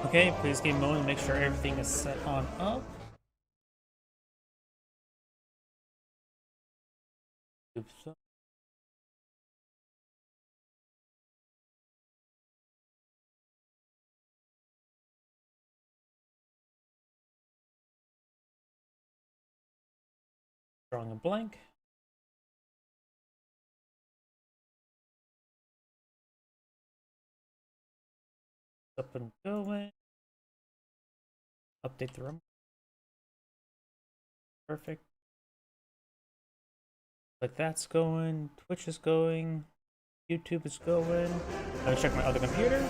Okay, please give me a moment to make sure everything is set on up. Oops. Drawing a blank. Up and going. Update the room. Perfect. Like that's going. Twitch is going. YouTube is going. Let me check my other computer.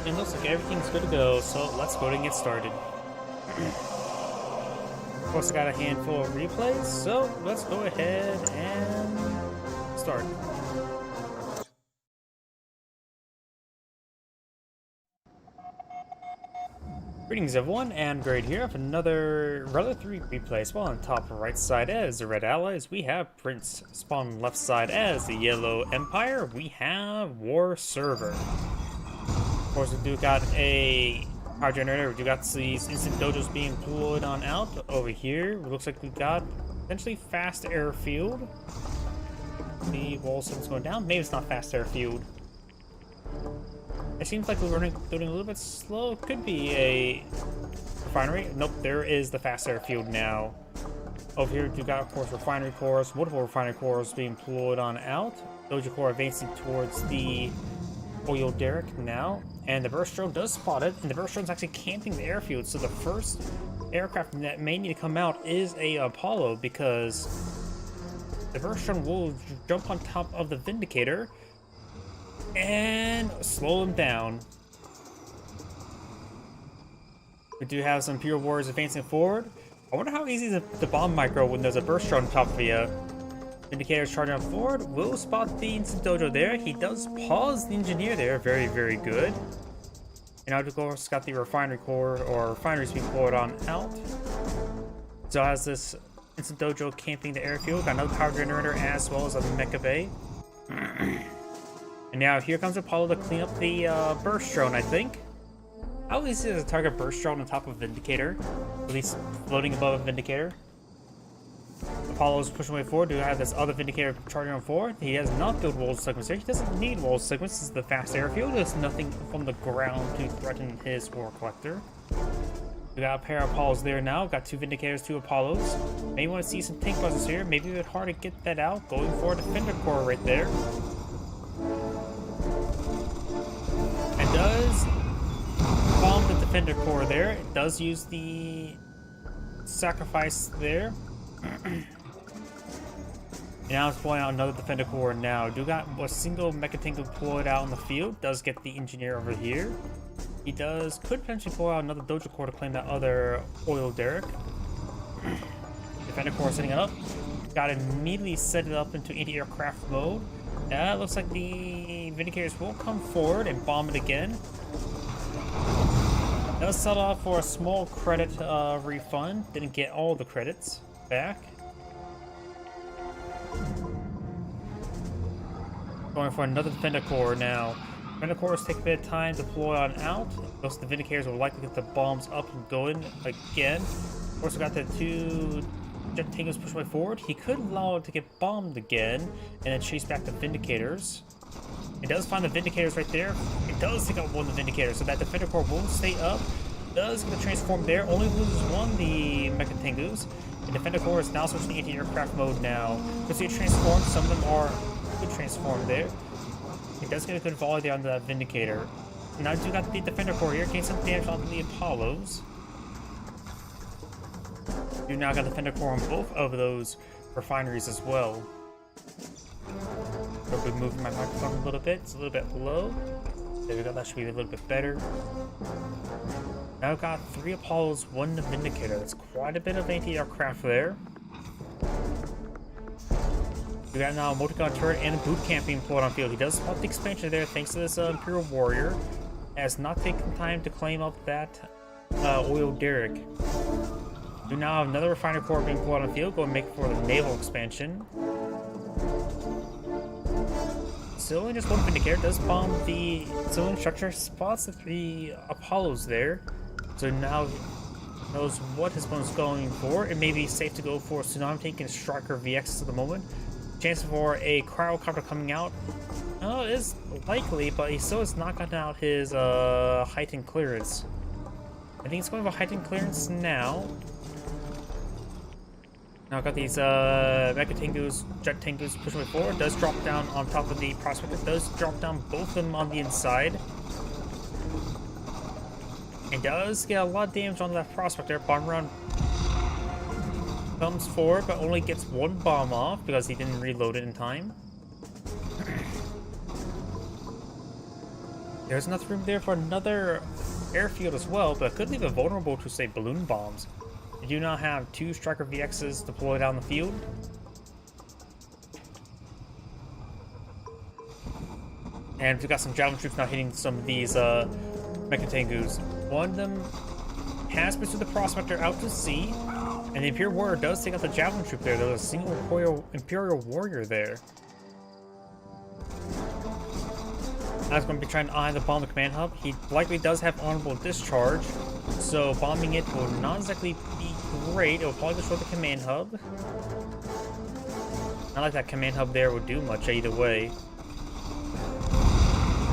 It looks like everything's good to go, so let's go ahead and get started. Of course, I got a handful of replays, so let's go ahead and start. Greetings everyone, and Grade here of another Relic 3 replay. Spawn on top right side as the Red Allies, we have Prince. Spawn on left side as the Yellow Empire, we have War Server. Of course, we do got a power generator, we do got these instant dojos being deployed on out. Over here, it looks like we got essentially fast airfield. The wall seems going down, maybe it's not fast airfield. It seems like we're doing a little bit slow. Could be a refinery. Nope, there is the fast airfield now. Over here, you got, of course, refinery cores, multiple refinery cores being deployed on out. Dojo core advancing towards the oil derrick now. And the burst drone does spot it, and the burst drone's actually camping the airfield. So the first aircraft that may need to come out is a Apollo, because the burst drone will jump on top of the Vindicator and slow him down. We do have some Imperial Warriors advancing forward. I wonder how easy is the bomb micro when there's a burst drone on top of you. Vindicator's charging up forward. Will spot the instant dojo there. He does pause the engineer there. Very, very good. And now, of course, got the refinery core, or refineries being poured on out. So has this instant dojo camping the airfield. Got another power generator as well as a mecha bay. And now here comes Apollo to clean up the burst drone, I think. How easy is a target burst drone on top of Vindicator? At least floating above a Vindicator. Apollo's pushing way forward. Do have this other Vindicator charging on forward. He has not built wall segments here. He doesn't need wall segments. This is the fast airfield. There's nothing from the ground to threaten his ore collector. We got a pair of Apollos there now. Got two Vindicators, two Apollos. Maybe want to see some tank buzzers here. Maybe a bit hard to get that out. Going for a defender core right there. And does bomb the defender core there. It does use the sacrifice there. Now it's pulling out another defender core now. Do got a single mecha tank deployed out in the field. Does get the engineer over here. He could potentially pull out another dojo core to claim that other oil derrick. Defender core setting it up. Got to immediately set it up into anti-aircraft mode. It looks like the Vindicators will come forward and bomb it again. Does settle out for a small credit refund. Didn't get all the credits back. Going for another defender core now. Defender cores take a bit of time to deploy on out. Most of the Vindicators will likely get the bombs up and going again. Of course, we got the two jet tangos push way forward. He could allow it to get bombed again and then chase back the Vindicators. It does find the Vindicators right there. It does take out one of the Vindicators, so that defender core won't stay up. Does get the transform there. Only loses one, the Mecha Tengus. The defender core is now switching to anti-aircraft mode now. Because they transform, some of them are good transform there. It does get a good volley there on the Vindicator. Now you got the defender core here, gain some damage on the Apollos. You now got the defender core on both of those refineries as well. I'll be moving my microphone a little bit. It's a little bit low. There we go. That should be a little bit better. Now I've got 3 Apollos, 1 Vindicator. That's quite a bit of anti-aircraft there. We got now a multi-gun turret and a boot camp being pulled on field. He does spot the expansion there thanks to this Imperial Warrior. Has not taken time to claim up that Oil Derrick. We now have another refiner core being pulled on the field, going to make for the naval expansion. Still only just one Vindicator does bomb the civilian structure, spots the 3 Apollos there. So now knows what his opponent's going for. It may be safe to go for Tsunami Tank and Striker VX at the moment. Chance for a Cryocopter coming out. Oh, it is likely, but he still has not gotten out his heightened clearance. I think it's going for heightened clearance now. Now I've got these Mecha Tengus, Jet Tengus pushing way forward. Does drop down on top of the Prospector. Does drop down both of them on the inside. And does get a lot of damage on that Prospector. Bomb round comes forward, but only gets 1 bomb off because he didn't reload it in time. There's enough room there for another airfield as well, but could leave it vulnerable to, say, balloon bombs. You do not have 2 Striker VXs deployed out in the field. And we've got some Javelin troops now hitting some of these Mecha Tengus. One of them has pursued the Prospector out to sea, and the Imperial Warrior does take out the Javelin troop there. There was a single Imperial Warrior there. I was going to be trying to eye the bomb the command hub. He likely does have honorable discharge, so bombing it will not exactly be great. It will probably destroy the command hub. Not like that command hub there would do much either way.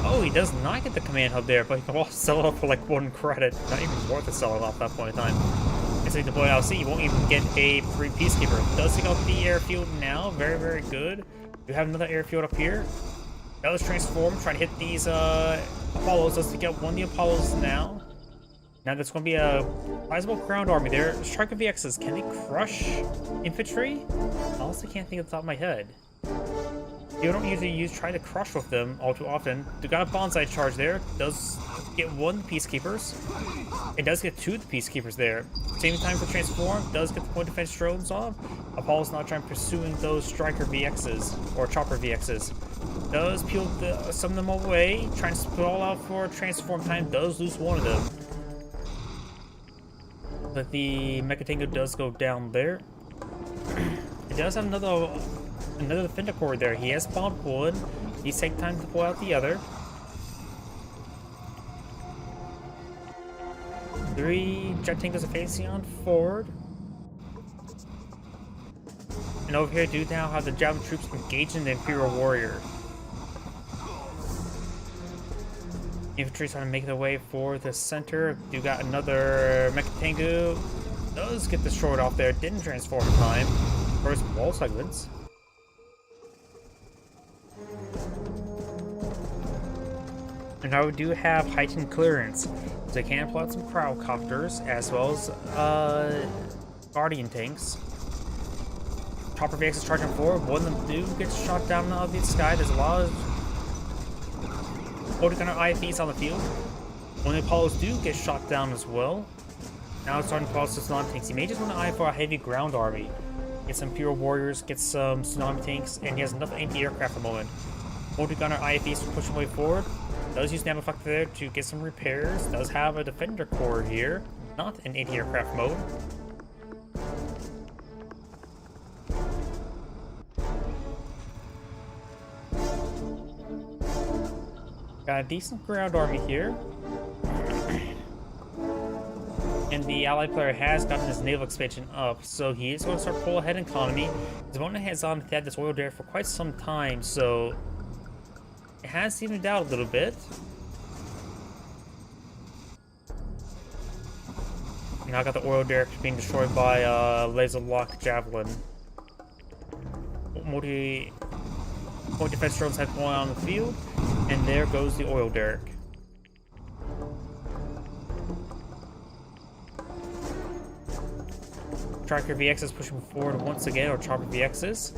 Oh, he does not get the command hub there, but he can also sell it off for like 1 credit. Not even worth it selling it off at that point in time. Instead of deploy LC, you won't even get a free Peacekeeper. Does take out the airfield now. Very, very good. We have another airfield up here. Does transform, trying to hit these Apollos. Does take out 1 of the Apollos now. Now there's going to be a sizable ground army there. Striker VXs, can they crush infantry? I also can't think of the top of my head. You don't usually try to crush with them all too often. They got a bonsai charge there. Does get 1 Peacekeepers. It does get 2 of the Peacekeepers there. Same time for transform. Does get the point defense drones off. Apollo's not trying pursuing those Striker VXs or Chopper VXs. Does peel some of them away. Trying to sprawl out for transform time. Does lose 1 of them. But the Mecha Tengu does go down there. It does have another Defender Core there. He has bombed 1. He's taking time to pull out the other. 3 Jet Tengus are facing on forward. And over here, do now have the Javelin troops engaging the Imperial Warrior. Infantry trying to make their way for the center. You got another Mecha Tengu. Does get destroyed off there. Didn't transform in time. First wall segments. And now we do have heightened clearance. So they can plot some Cryocopters as well as Guardian tanks. Chopper VX is charging forward. 1 of them do get shot down out of the sky. There's a lot of Gunner IFEs on the field. 1 of the Apollos do get shot down as well. Now it's starting to follow some Tsunami tanks. He may just want to eye for a heavy ground army. Get some Imperial Warriors, get some Tsunami tanks, and he has enough anti-aircraft at the moment. Gunner IFEs to push way forward. Does use Namafactor there to get some repairs. Does have a Defender Core here. Not in anti-aircraft mode. Got a decent ground army here. And the allied player has gotten his naval expansion up, so he is going to start pull ahead economy. His opponent has had this oil derrick for quite some time, so it has evened out a little bit. Now I got the oil derrick being destroyed by laser lock javelin. Point defense drones have going on the field, and there goes the oil derrick. Striker VX is pushing forward once again, or Chopper VXs.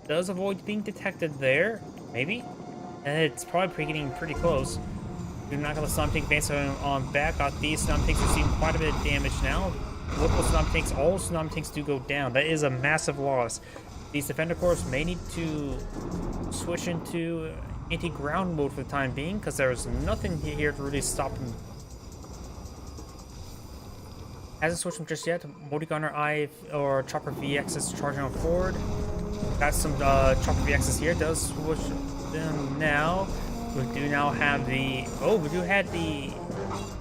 Does avoid being detected there, maybe? And it's probably getting pretty close. We're not going to Tsunami Tank advance on back. Got these Tsunami Tanks receiving quite a bit of damage now. Local Tsunami Tanks, all Tsunami Tanks do go down. That is a massive loss. These Defender Corps may need to switch into anti-ground mode for the time being, because there's nothing here to really stop them. Hasn't switched them just yet. Multi-gunner I or Chopper VX is charging on forward. Got some Chopper VXs here. Does switch them now. We do now have the... Oh, we do have the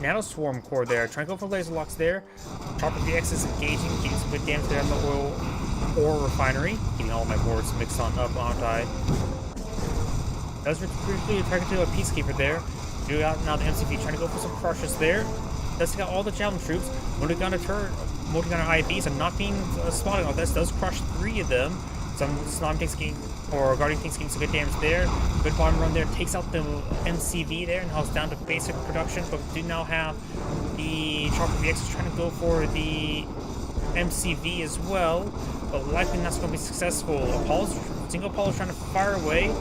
Nano Swarm core there. Trying to go for laser locks there. Chopper VX is engaging. Getting some good damage there on the ore refinery. Getting all my boards mixed on up, aren't I? Does briefly target to a Peacekeeper there. Do out now the MCV trying to go for some crushes there. Does take out all the Javelin troops. Multi-gunner IFVs are not being spotted on this. Does crush 3 of them. Some Snom tanks getting, or Guardian tanks getting some good damage there. Good bottom run there. Takes out the MCV there and holds down to basic production. But we do now have the Chopper VX trying to go for the MCV as well. But likely not going to be successful. Single Apollo's trying to fire away.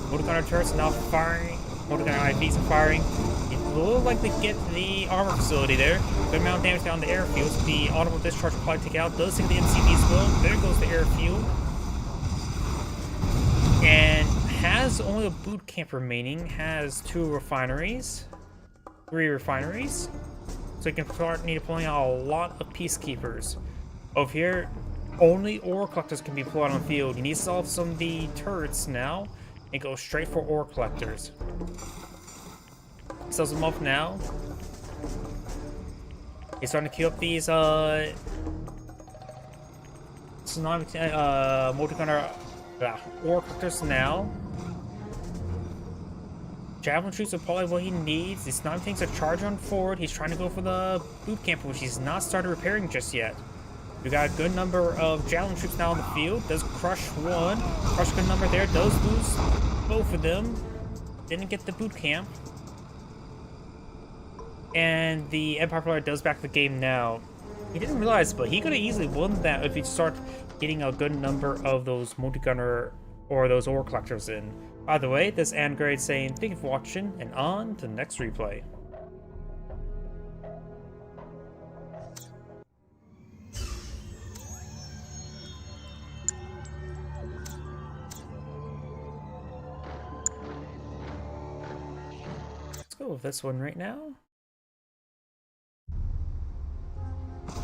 Multi-gunner turrets are now firing. Multi-gunner IVs are firing. It will likely get the armor facility there. Good amount of damage down the airfield. The audible discharge will probably take out. Does take the MCV as well. There goes the airfield. And has only a boot camp remaining. Has 3 refineries. So you can start pulling out a lot of Peacekeepers. Over here, only ore collectors can be pulled out on the field. You need to solve some of the turrets now and go straight for ore collectors. Sells them up now. He's starting to queue up these multi-gunner ore collectors now. Javelin troops are probably what he needs. These Snom tanks are charging on forward. He's trying to go for the boot camp, which he's not started repairing just yet. We got a good number of Javelin troops now on the field. Does crush 1. Crush a good number there. Does lose both of them. Didn't get the boot camp. And the Empire player does back the game now. He didn't realize, but he could have easily won that if he start getting a good number of those multi-gunner or those ore collectors in. By the way, this is Angrade saying thank you for watching, and on to the next replay. Let's go with this one right now.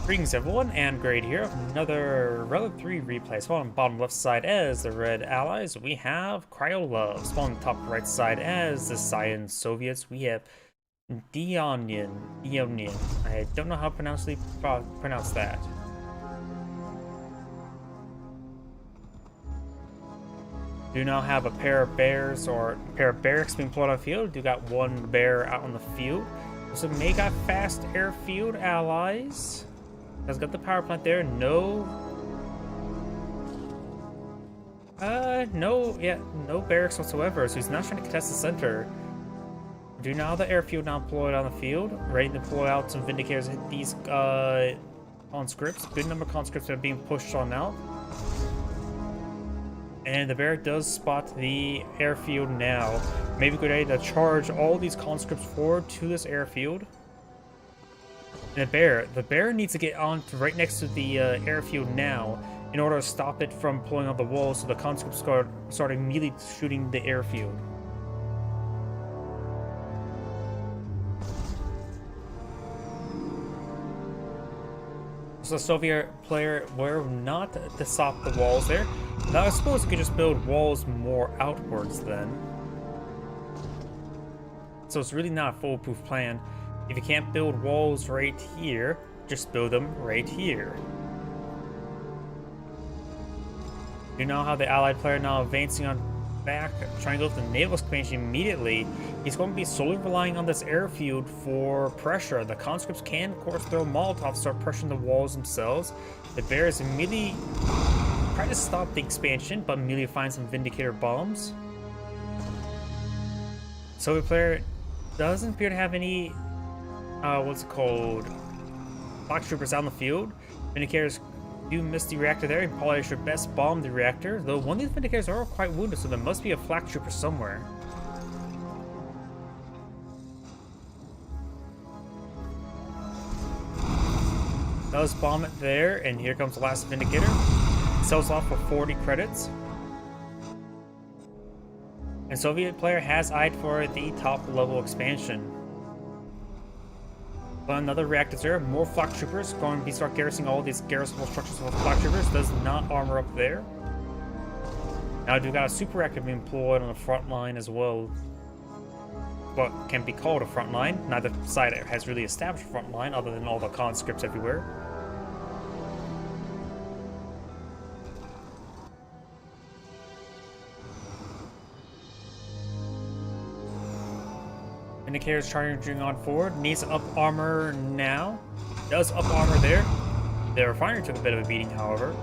Greetings everyone, Angrade here. Another Relic 3 replay. Spawn on the bottom left side as the Red Allies, we have Cryolove. Spawn on the top right side as the Cyan Soviets, we have Dionian. I don't know how to pronounce that. Do now have a pair of bears or a pair of barracks being pulled on the field. Do got 1 bear out on the field. So may got fast airfield allies. Has got the power plant there. No barracks whatsoever. So he's not trying to contest the center. Do now the airfield now deployed on the field. Ready to deploy out some Vindicators. Hit these conscripts. Good number of conscripts are being pushed on out. And the barrack does spot the airfield now. Maybe a good idea to charge all these conscripts forward to this airfield. And the bear needs to get on to right next to the airfield now in order to stop it from pulling out the walls, so the conscripts start immediately shooting the airfield. So the Soviet player were not to stop the walls there. Now I suppose you could just build walls more outwards then. So it's really not a foolproof plan. If you can't build walls right here, just build them right here. You know how the allied player now advancing on back, trying to go for the naval expansion immediately. He's going to be solely relying on this airfield for pressure. The conscripts can, of course, throw Molotovs, start pressuring the walls themselves. The bears immediately try to stop the expansion, but immediately find some Vindicator bombs. Soviet player doesn't appear to have any Black troopers out in the field. Vindicators do miss the reactor there, and probably should best bomb the reactor, though one of these Vindicators are quite wounded, so there must be a flak trooper somewhere. Does bomb it there, and here comes the last Vindicator. Sells off for 40 credits. And Soviet player has eyed for the top level expansion. But another reactive there, more flak troopers going to be start garrisoning all these garrisonable structures with flak troopers. Does not armor up there. Now do got a super reactive being employed on the front line as well. What can be called a front line. Neither side has really established a front line other than all the conscripts everywhere. Indicators charging on forward. Needs up armor now. Does up armor there. The refinery took a bit of a beating, however.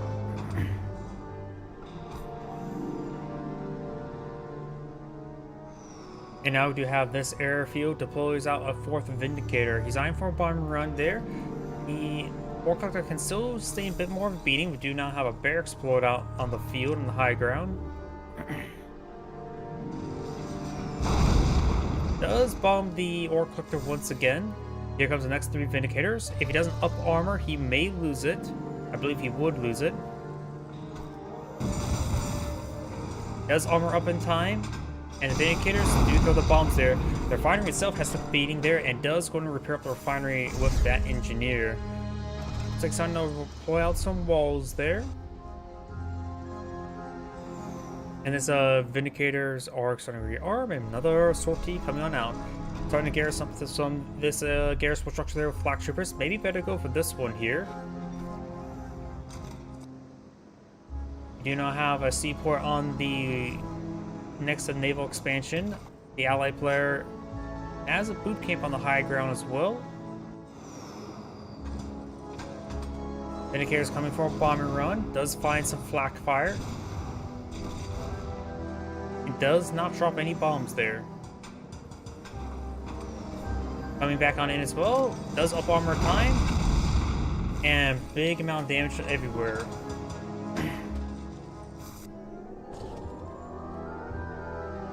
And now we do have this airfield deploys out a 4th Vindicator. He's eyeing for a bomb run there. The War Collector can still stay a bit more of a beating. We do now have a barracks explode out on the field on the high ground. Does bomb the Ore Collector once again. Here comes the next 3 Vindicators. If he doesn't up armor, he may lose it. I believe he would lose it. Does armor up in time. And the Vindicators do throw the bombs there. The refinery itself has some beating there and does go to repair up the refinery with that engineer. Looks like it's starting to pull out some walls there. And this Vindicators are starting to rearm, and another sortie coming on out. Starting to garrison this garrison structure there with flak troopers. Maybe better go for this one here. We do not have a seaport on the next to naval expansion. The allied player has a boot camp on the high ground as well. Vindicators coming for a bombing run. Does find some flak fire. It does not drop any bombs there. Coming back on in as well. Does up armor time. And big amount of damage everywhere.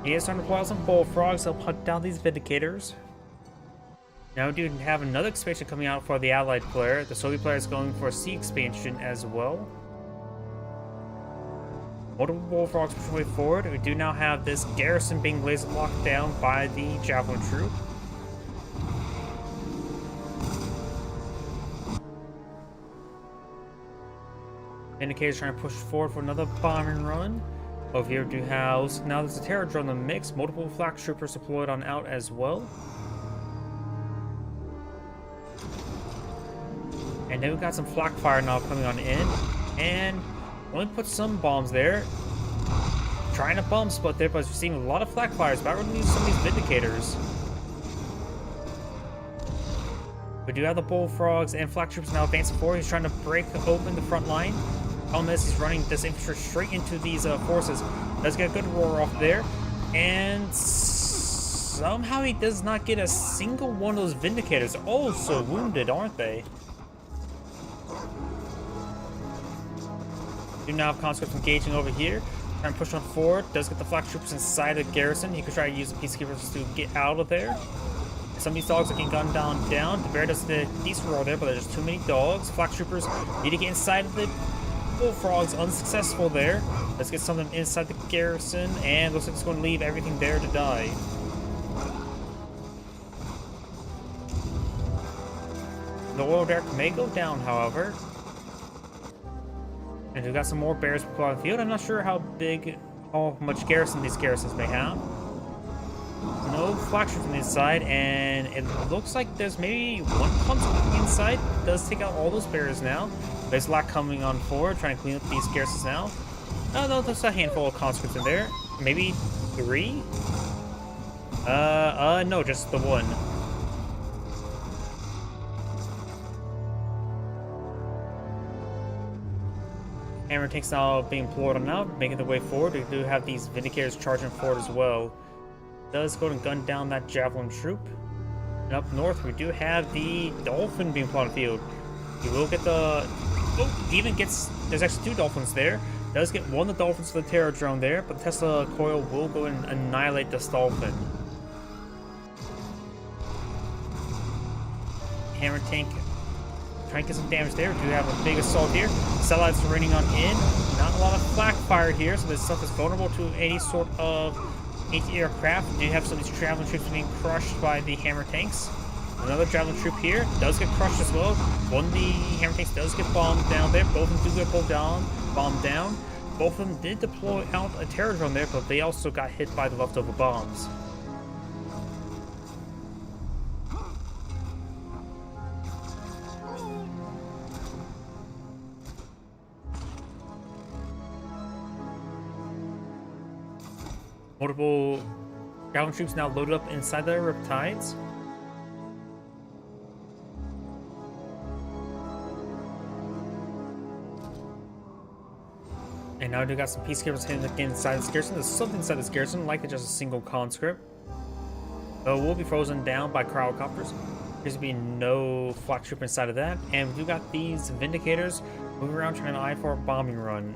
He is starting to pull out some bullfrogs. They'll hunt down these Vindicators. Now we do have another expansion coming out for the allied player. The Soviet player is going for a sea expansion as well. Multiple bullfrogs pushing way forward. We do now have this garrison being laser locked down by the Javelin troop. Vindicators trying to push forward for another bombing run. Over here we do house. Now there's a terror drone in the mix. Multiple flak troopers deployed on out as well. And then we got some flak fire now coming on in. And only put some bombs there. Trying to bomb split there, but we're seeing a lot of flak fires. But we're going to use some of these Vindicators. We do have the bullfrogs and flak troopers now advancing forward. He's trying to break open the front line. Problem is, he's running this infantry straight into these forces. Does get a good roar off there. And somehow he does not get a single one of those Vindicators. Oh, so wounded, aren't they? Do now have conscripts engaging over here. Trying to push on forward. Does get the flak troopers inside the garrison. He could try to use the peacekeepers to get out of there. Some of these dogs are getting gunned down. The bear does the decent roll there, but there's just too many dogs. Flak troopers need to get inside of the bullfrogs. Unsuccessful there. Let's get some of them inside the garrison, and looks like it's going to leave everything there to die. The oil derrick may go down, however. And we've got some more bears put on the field. I'm not sure how much garrison these garrisons may have. No flak troops on the inside, and it looks like there's maybe one conscript inside. Does take out all those bears now. There's a lot coming on forward, trying to clean up these garrisons now. No, there's a handful of conscripts in there. Maybe 3? No, just the one. Hammer tanks now being employed on now, making their way forward. We do have these Vindicators charging forward as well. Does go and gun down that Javelin troop. And up north, we do have the Dolphin being put on the field. He will get the... Oh, he even gets... There's actually 2 Dolphins there. Does get one of the Dolphins for the terror drone there, but the Tesla coil will go and annihilate this Dolphin. Hammer tank trying to get some damage there. We do have a big assault here. Satellites are raining on in. Not a lot of flak fire here, so this stuff is vulnerable to any sort of anti-aircraft. You have some of these traveling troops being crushed by the hammer tanks. Another javelin troop here does get crushed as well. One of the hammer tanks does get bombed down there. Both of them do get bombed down. Both of them did deploy out a terror drone there, but they also got hit by the leftover bombs. Multiple javelin troops now loaded up inside the Riptides. And now we got some peacekeepers hidden inside this garrison. There's something inside this garrison, likely just a single conscript. Though it will be frozen down by cryocopters. There's to be no flak troop inside of that. And we do got these Vindicators moving around trying to eye for a bombing run.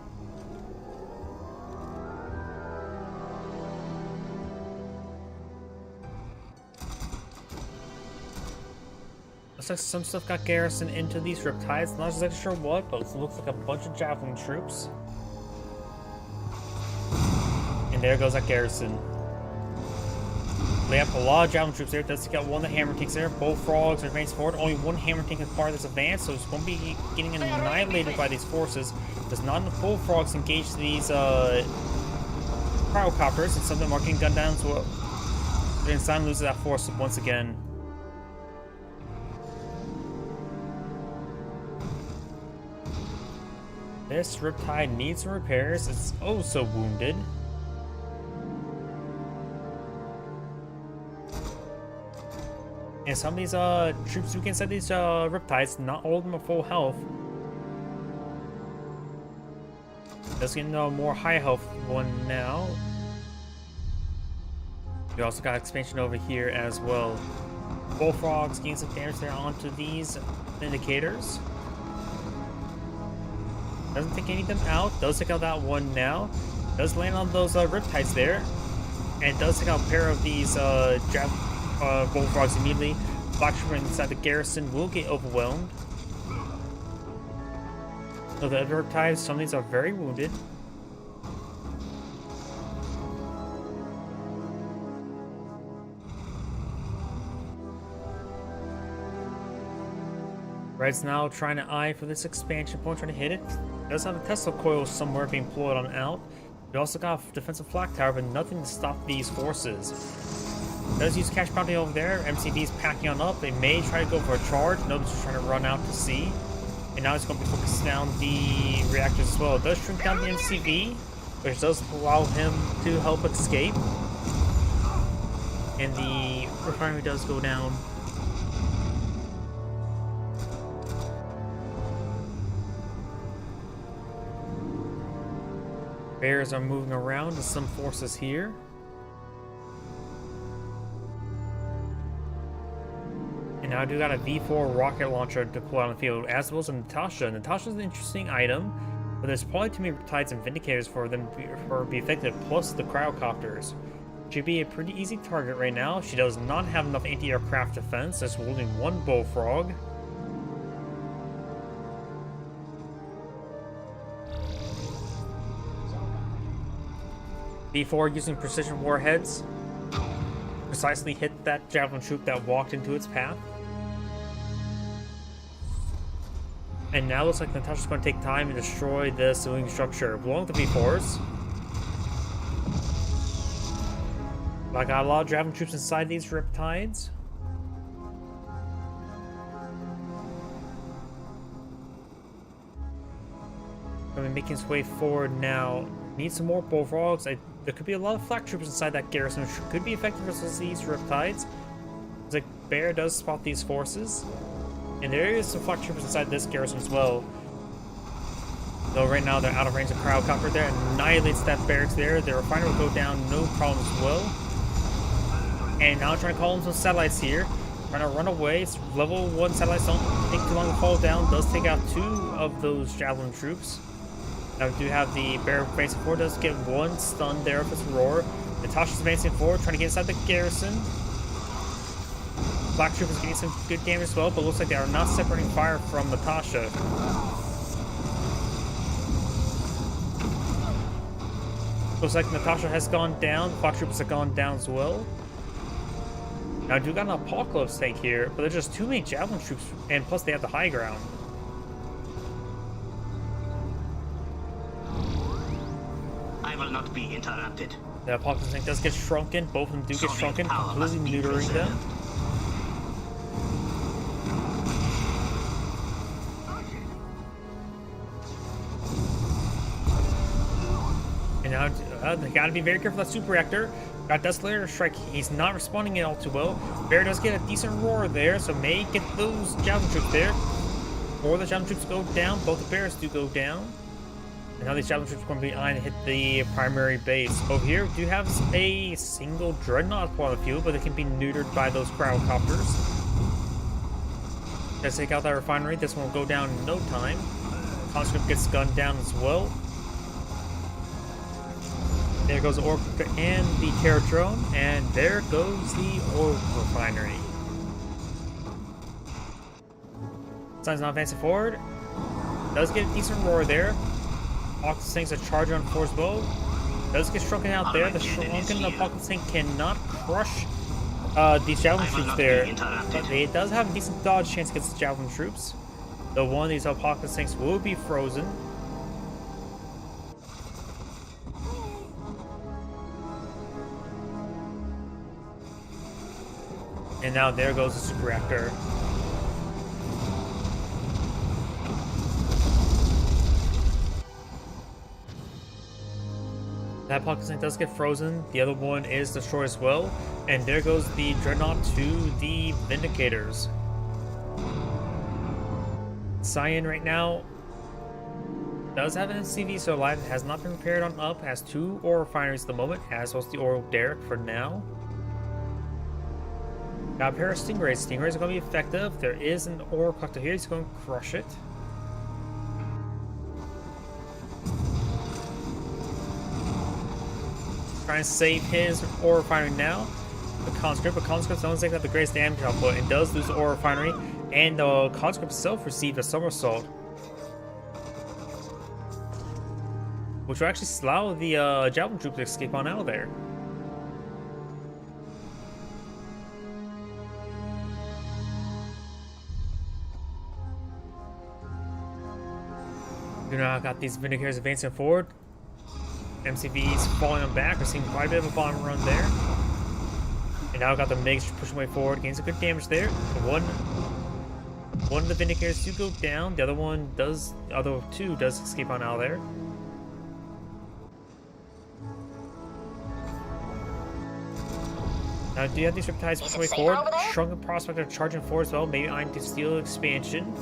Looks like some stuff got garrisoned into these Riptides. Not exactly sure what, but it looks like a bunch of javelin troops. And there goes that garrison. They have a lot of javelin troops there. It does take out one of the hammer tanks there. Both frogs are advancing forward. Only one hammer tank is part of this advance, so it's going to be getting annihilated by these forces. There's not enough bullfrogs engaged these cryocopters, and some of them are getting gunned down, so Inside loses that force once again. This Riptide needs some repairs. It's oh so wounded. And some of these troops who can set these Riptides, not all of them are full health. Let's get a more high health one now. We also got expansion over here as well. Bullfrogs gain some damage there onto these Vindicators. Doesn't take any of them out. Does take out that one now. Does land on those Riptides there. And does take out a pair of these Bullfrogs immediately. Black Trooper inside the garrison will get overwhelmed. So the other Riptides, some of these are very wounded. Red's now trying to eye for this expansion point, trying to hit it. Does have a Tesla coil somewhere being deployed on out. We also got a defensive flak tower, but nothing to stop these forces. Does use cash bounty over there. MCV's packing on up. They may try to go for a charge. Notice he's trying to run out to sea. And now he's going to be focusing down the reactors as well. It does shrink down the MCV, which does allow him to help escape. And the refinery does go down. Bears are moving around to some forces here. And now I do got a V4 rocket launcher deployed on the field, as well as a Natasha. Natasha's an interesting item, but there's probably too many Riptides and Vindicators for them to be effective, plus the cryocopters. Should be a pretty easy target right now. She does not have enough anti-aircraft defense, just holding one Bullfrog. V4 using precision warheads precisely hit that javelin troop that walked into its path. And now looks like Natasha's going to take time and destroy the civilian structure belonging to V4s. I got a lot of javelin troops inside these Riptides. Going to be making its way forward now. Need some more Bullfrogs. There could be a lot of flak troopers inside that garrison, which could be effective versus these Riptides. Looks like Bear does spot these forces. And there is some flak troopers inside this garrison as well. Though right now they're out of range of Cryocopter there. Annihilates that barracks there. Their refiner will go down, no problem as well. And now trying to call in some satellites here. Trying to run away. It's level 1 satellites don't take too long to fall down. Does take out 2 of those javelin troops. Now we do have the Bear advancing forward, does get 1 stun there with its roar. Natasha's advancing forward, trying to get inside the garrison. Black Troopers getting some good damage as well, but looks like they are not separating fire from Natasha. Looks like Natasha has gone down, Black Troopers have gone down as well. Now, I do got an Apocalypse tank here, but there's just too many Javelin troops, and plus they have the high ground. I will not be interrupted. The Apocalypse tank does get shrunken. Both of them do get shrunken, completely neutering them. And now they gotta be very careful with that super reactor. Got Desolator Strike. He's not responding all too well. Bear does get a decent roar there, so may get those Javelin troops there. Before the Javelin troops go down, both the Bears do go down. And now these Javelin troops are going to be on to hit the primary base. Over here, we do have a single Dreadnought on the field, but it can be neutered by those Cryocopters. Let's take out that refinery. This one will go down in no time. Conscript gets gunned down as well. There goes the Orc and the Terror Drone, and there goes the Orc Refinery. Sun's not advancing forward. Does get a decent roar there. Apocalypse tanks are charging on force bow. Does get shrunken out there. The shrunken Apocalypse tank cannot crush these Javelin troops there. But it does have a decent dodge chance against the Javelin troops. Though one of these Apocalypse tanks will be frozen. And now there goes the super reactor. That Apocalypse tank does get frozen. The other one is destroyed as well. And there goes the Dreadnought to the Vindicators. Cyan right now does have an NCV so alive. It has not been repaired on up. Has 2 ore refineries at the moment, as well as the Ore Derrick for now. Got a pair of Stingrays. Stingrays are going to be effective. There is an ore collector here. He's going to crush it. Trying to save his ore refinery now. The Conscript, but Conscript doesn't think that the greatest damage output and does lose the ore refinery. And the Conscript itself received a somersault, which will actually allow the Javelin troops to escape on out of there. You know, I got these Vindicators advancing forward. MCV's falling on back. We're seeing quite a bit of a bomb run there. And now I've got the MiGs pushing way forward. Gains some good damage there. One of the Vindicators do go down. The other two does escape on out of there. Now do you have these Riptides pushing way forward? Shrunken Prospector charging forward as well. Maybe eyeing to steal expansion.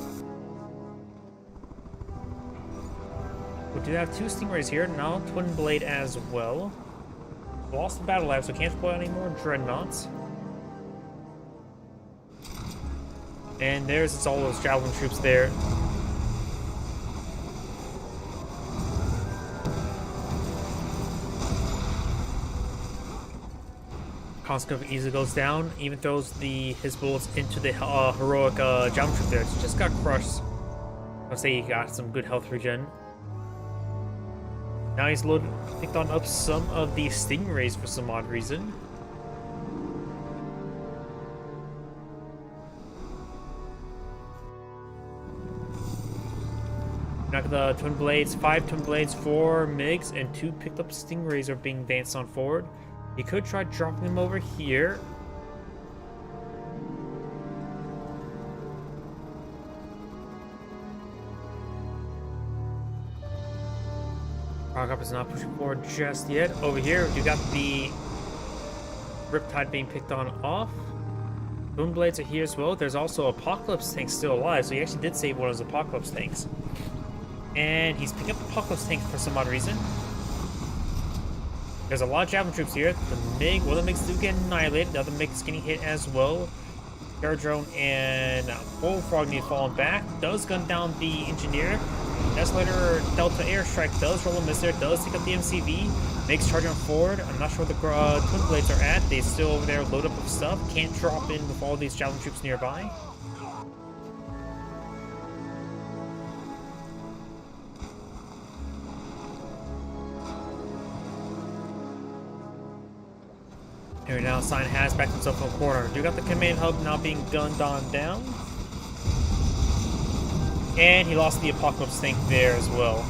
We do have 2 Stingrays here, now Twin Blade as well. Lost the Battle Lab, so can't deploy any more Dreadnoughts. And there's all those Javelin troops there. Conscript easily goes down, even throws his bullets into the heroic Javelin troop there. It's just got crushed. I'll say he got some good health regen. Now he's picked on up some of the Stingrays for some odd reason. Now the Twin Blades, 5 Twin Blades, 4 MiGs, and 2 picked up Stingrays are being advanced on forward. He could try dropping them over here. Cryocopter is not pushing forward just yet. Over here, you got the Riptide being picked on off. Boom Blades are here as well. There's also Apocalypse tanks still alive, so he actually did save one of his Apocalypse tanks. And he's picking up Apocalypse tanks for some odd reason. There's a lot of Javelin troops here. The MiG, one of the MiGs do get annihilated. The other MiG is getting hit as well. Terror Drone and Bullfrog need falling back. Does gun down the Engineer. Desolator Delta Airstrike does roll a miss there, does take up the MCV. MiGs charging forward. I'm not sure where the Twin Blades are at. They still over there load up with stuff. Can't drop in with all these Javelin troops nearby. Here now, Sign has backed himself in a corner. Do got the command hub now being gunned on down. And he lost the Apocalypse tank there as well.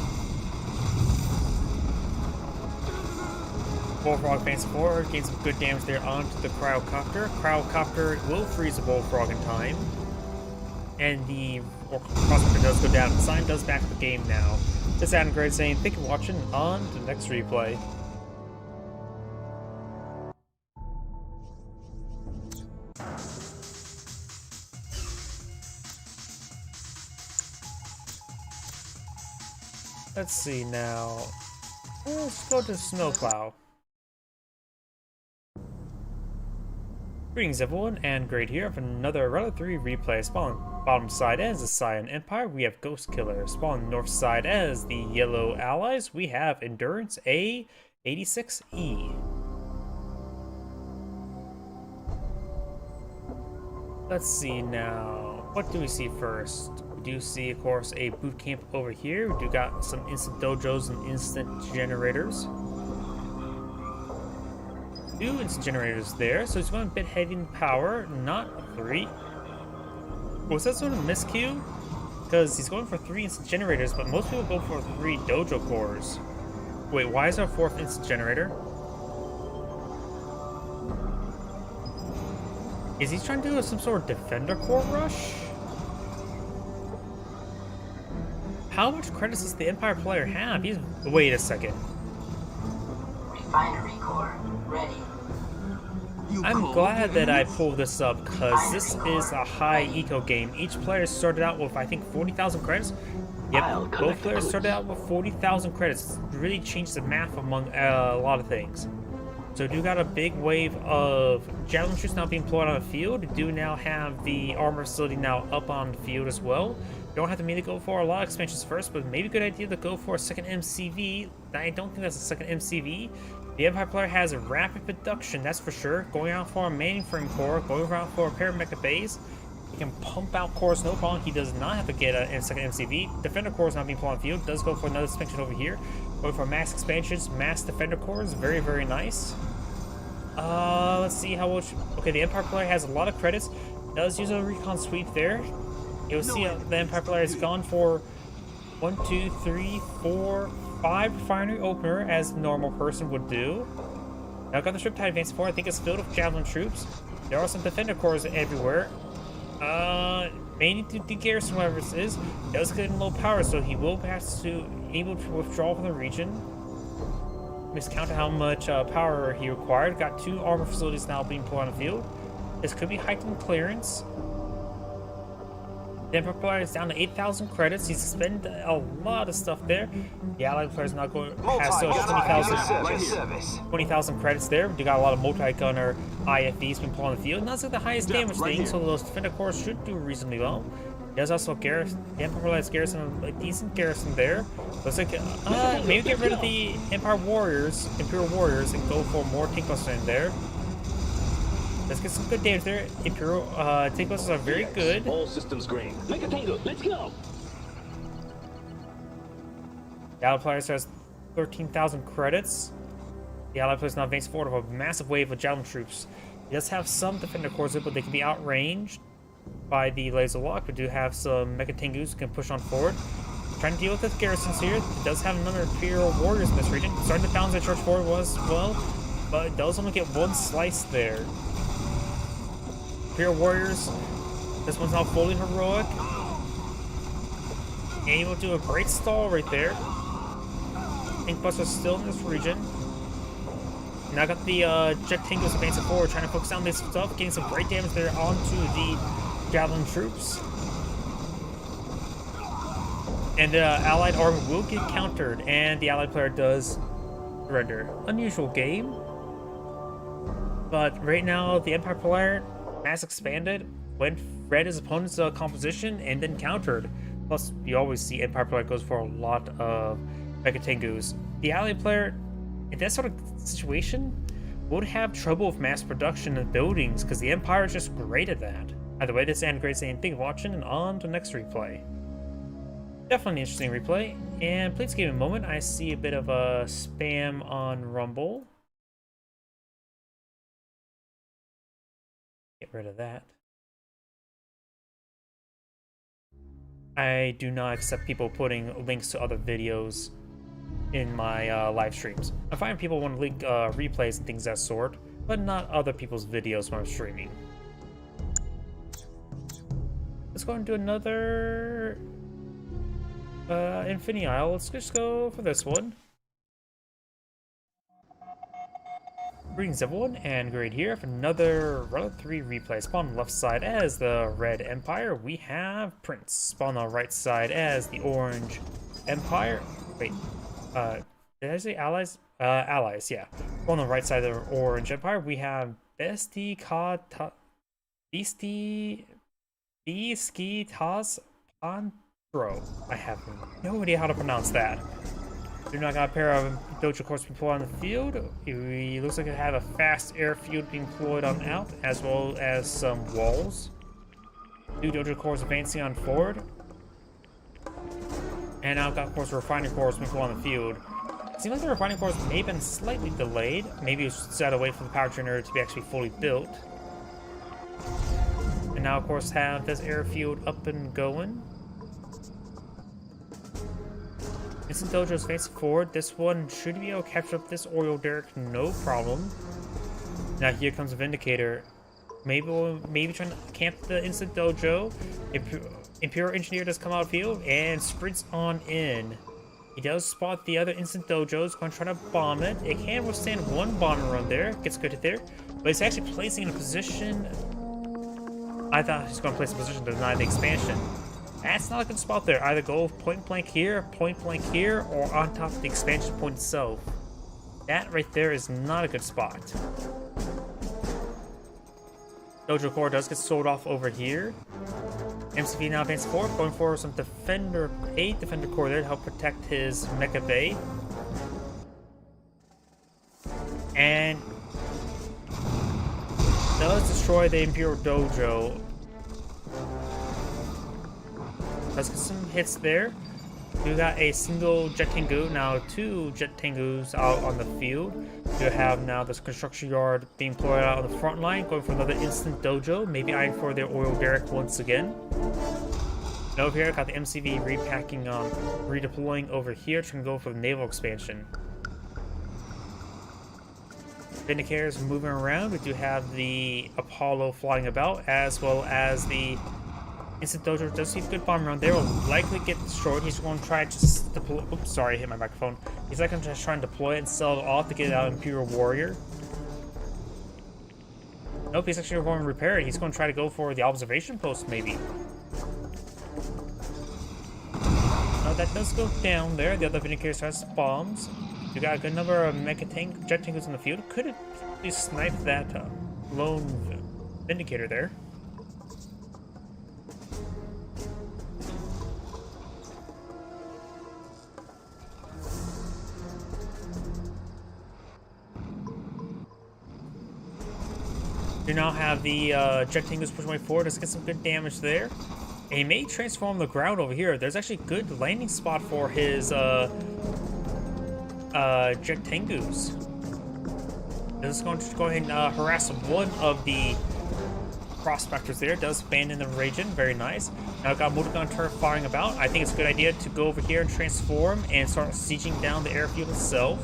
Bullfrog advances forward, gains some good damage there onto the Cryocopter. Cryocopter will freeze the Bullfrog in time. And the Crossbreaker does go down. Sign does back the game now. This is Adam Gray saying, thank you for watching. On to the next replay. Let's see now. Let's go to Snowplow. Greetings everyone, and Great here for another Relic 3 replay. Spawn bottom side as the Cyan Empire, we have Ghost Killer. Spawn north side as the Yellow Allies, we have Endurance A86E. Let's see now, what do we see first? We do see, of course, a boot camp over here. We do got some instant dojos and instant generators. 2 instant generators there, so he's going a bit heavy in power, not 3. Was that sort of miscue? Because he's going for 3 instant generators, but most people go for 3 dojo cores. Wait, why is there a 4th instant generator? Is he trying to do some sort of defender core rush? How much credits does the Empire player have? He's... Wait a second. Refinery core ready. I'm glad that I pulled this up because this is a high eco game. Each player started out with, I think, 40,000 credits. Yep, both players started out with 40,000 credits. It really changed the math among a lot of things. So do got a big wave of javelin troops now being deployed on the field. Do now have the armor facility now up on the field as well. Don't have to immediately go for a lot of expansions first, but maybe a good idea to go for a second MCV. I don't think that's a second MCV. The Empire player has a rapid production, that's for sure. Going out for a mainframe core, going out for a Paramecha base. He can pump out cores, no problem. He does not have to get a second MCV. Defender core is not being put on the field. Does go for another expansion over here. Going for mass expansions, mass defender cores. Very, very nice. Let's see how much. Okay, the Empire player has a lot of credits. Does use a recon sweep there. You'll see the Empire player has gone for 1, 2, 3, 4, 5 refinery opener as a normal person would do. Now got the Riptide advancing forward. I think it's filled with javelin troops. There are some defender cores everywhere. May need to de-garrison whatever this is. Does get in low power, so he will pass to able to withdraw from the region. Miscounted how much power he required. Got 2 armor facilities now being put on the field. This could be heightened clearance. The Empire player is down to 8,000 credits. He's spent a lot of stuff there. The Allied player is not going has still 20,000 credits there. You got a lot of multi-gunner IFVs being put on the field. Not the highest damage thing, so those defender cores should do reasonably well. There's also garrison. The Empire player has garrison, a decent garrison there. Looks like maybe get rid of the Empire warriors, Imperial warriors, and go for more tank busters in there. Let's get some good damage there. Imperial tank busters are very good. All systems green. Make a tango. Let's go. The Allied player has 13,000 credits. The Allied player is now advancing forward with a massive wave of javelin troops. He does have some defender cores, but they can be outranged by the laser lock. We do have some Mecha Tengus who can push on forward. Trying to deal with the garrisons here. It does have a number of Imperial warriors in this region. Starting to balance that charge forward was well, but it does only get 1 slice there. Imperial warriors. This one's now fully heroic. And he will do a great stall right there. Tank busters still in this region. Now got the jet Tengus advancing forward, trying to focus on this stuff, getting some great damage there onto the javelin troops. And the Allied army will get countered, and the Allied player does surrender. Unusual game. But right now, the Empire player mass expanded, went read his opponent's composition, and then countered. Plus, you always see Empire player goes for a lot of Mecha Tengus. The Allied player, in that sort of situation, would have trouble with mass production of buildings because the Empire is just great at that. Either way, this is Andy Gray saying thank you for watching, and on to the next replay. Definitely an interesting replay, and please give me a moment. I see a bit of a spam on Rumble. rid of that. I do not accept people putting links to other videos in my live streams. I find people want to link replays and things of that sort, but not other people's videos when I'm streaming. Let's go and do another Infinity Isle. Let's just go for this one. Greetings everyone, and Great here for another Relic 3 replay. Spawn on the left side as the Red Empire. We have Prince. Spawn on the right side as the Orange Empire. Wait, did I say allies? Allies, yeah. On the right side of the Orange Empire, we have Beskitas Pantro. I have no idea how to pronounce that. Do not got a pair of Dojo cores deployed on the field. It looks like it have a fast airfield being deployed on out, as well as some walls. 2 Dojo cores advancing on forward. And now got, of course, refining cores being deployed on the field. It seems like the refining cores may have been slightly delayed. Maybe it was set to wait for the power generator to be actually fully built. And now, of course, have this airfield up and going. Instant Dojo's facing forward. This one should be able to capture up this oil derrick, no problem. Now here comes a Vindicator. Maybe trying to camp the Instant Dojo. Imperial Engineer does come out of field and sprints on in. He does spot the other Instant Dojos, going to try to bomb it. It can withstand one bomber run there, gets good hit there, but it's actually placing in a position. I thought he was going to place in a position to deny the expansion. That's not a good spot there. Either go point blank here, or on top of the expansion point itself. That right there is not a good spot. Dojo core does get sold off over here. MCV now advances forward, going for some defender core there to help protect his Mecha Bay. And does destroy the Imperial Dojo. Let's get some hits there. We got a single Jet Tengu, now 2 Jet Tengus out on the field. We have now this construction yard being deployed out on the front line, going for another Instant Dojo, maybe eyeing for their oil derrick once again. And over here, got the MCV repacking, redeploying over here, trying to go for the naval expansion. Vindicators moving around. We do have the Apollo flying about, as well as the Instant Dojo does see a good bomb around there. Will likely get destroyed. He's going to try to just deploy. Oops, sorry, hit my microphone. He's likely going to try and deploy it and sell it off to get out Imperial Warrior. Nope, he's actually going to repair it. He's going to try to go for the observation post, maybe. That does go down there. The other Vindicator has bombs. We got a good number of Jet Tanks in the field. Could have sniped that lone Vindicator there. You now have the Jet Tangus pushing way forward. Let's get some good damage there. And he may transform the ground over here. There's actually a good landing spot for his Jet Tengus. This is going to go ahead and harass one of the prospectors there. Does abandon the region. Very nice. Now I've got multi-gun turret firing about. I think it's a good idea to go over here and transform and start sieging down the airfield itself.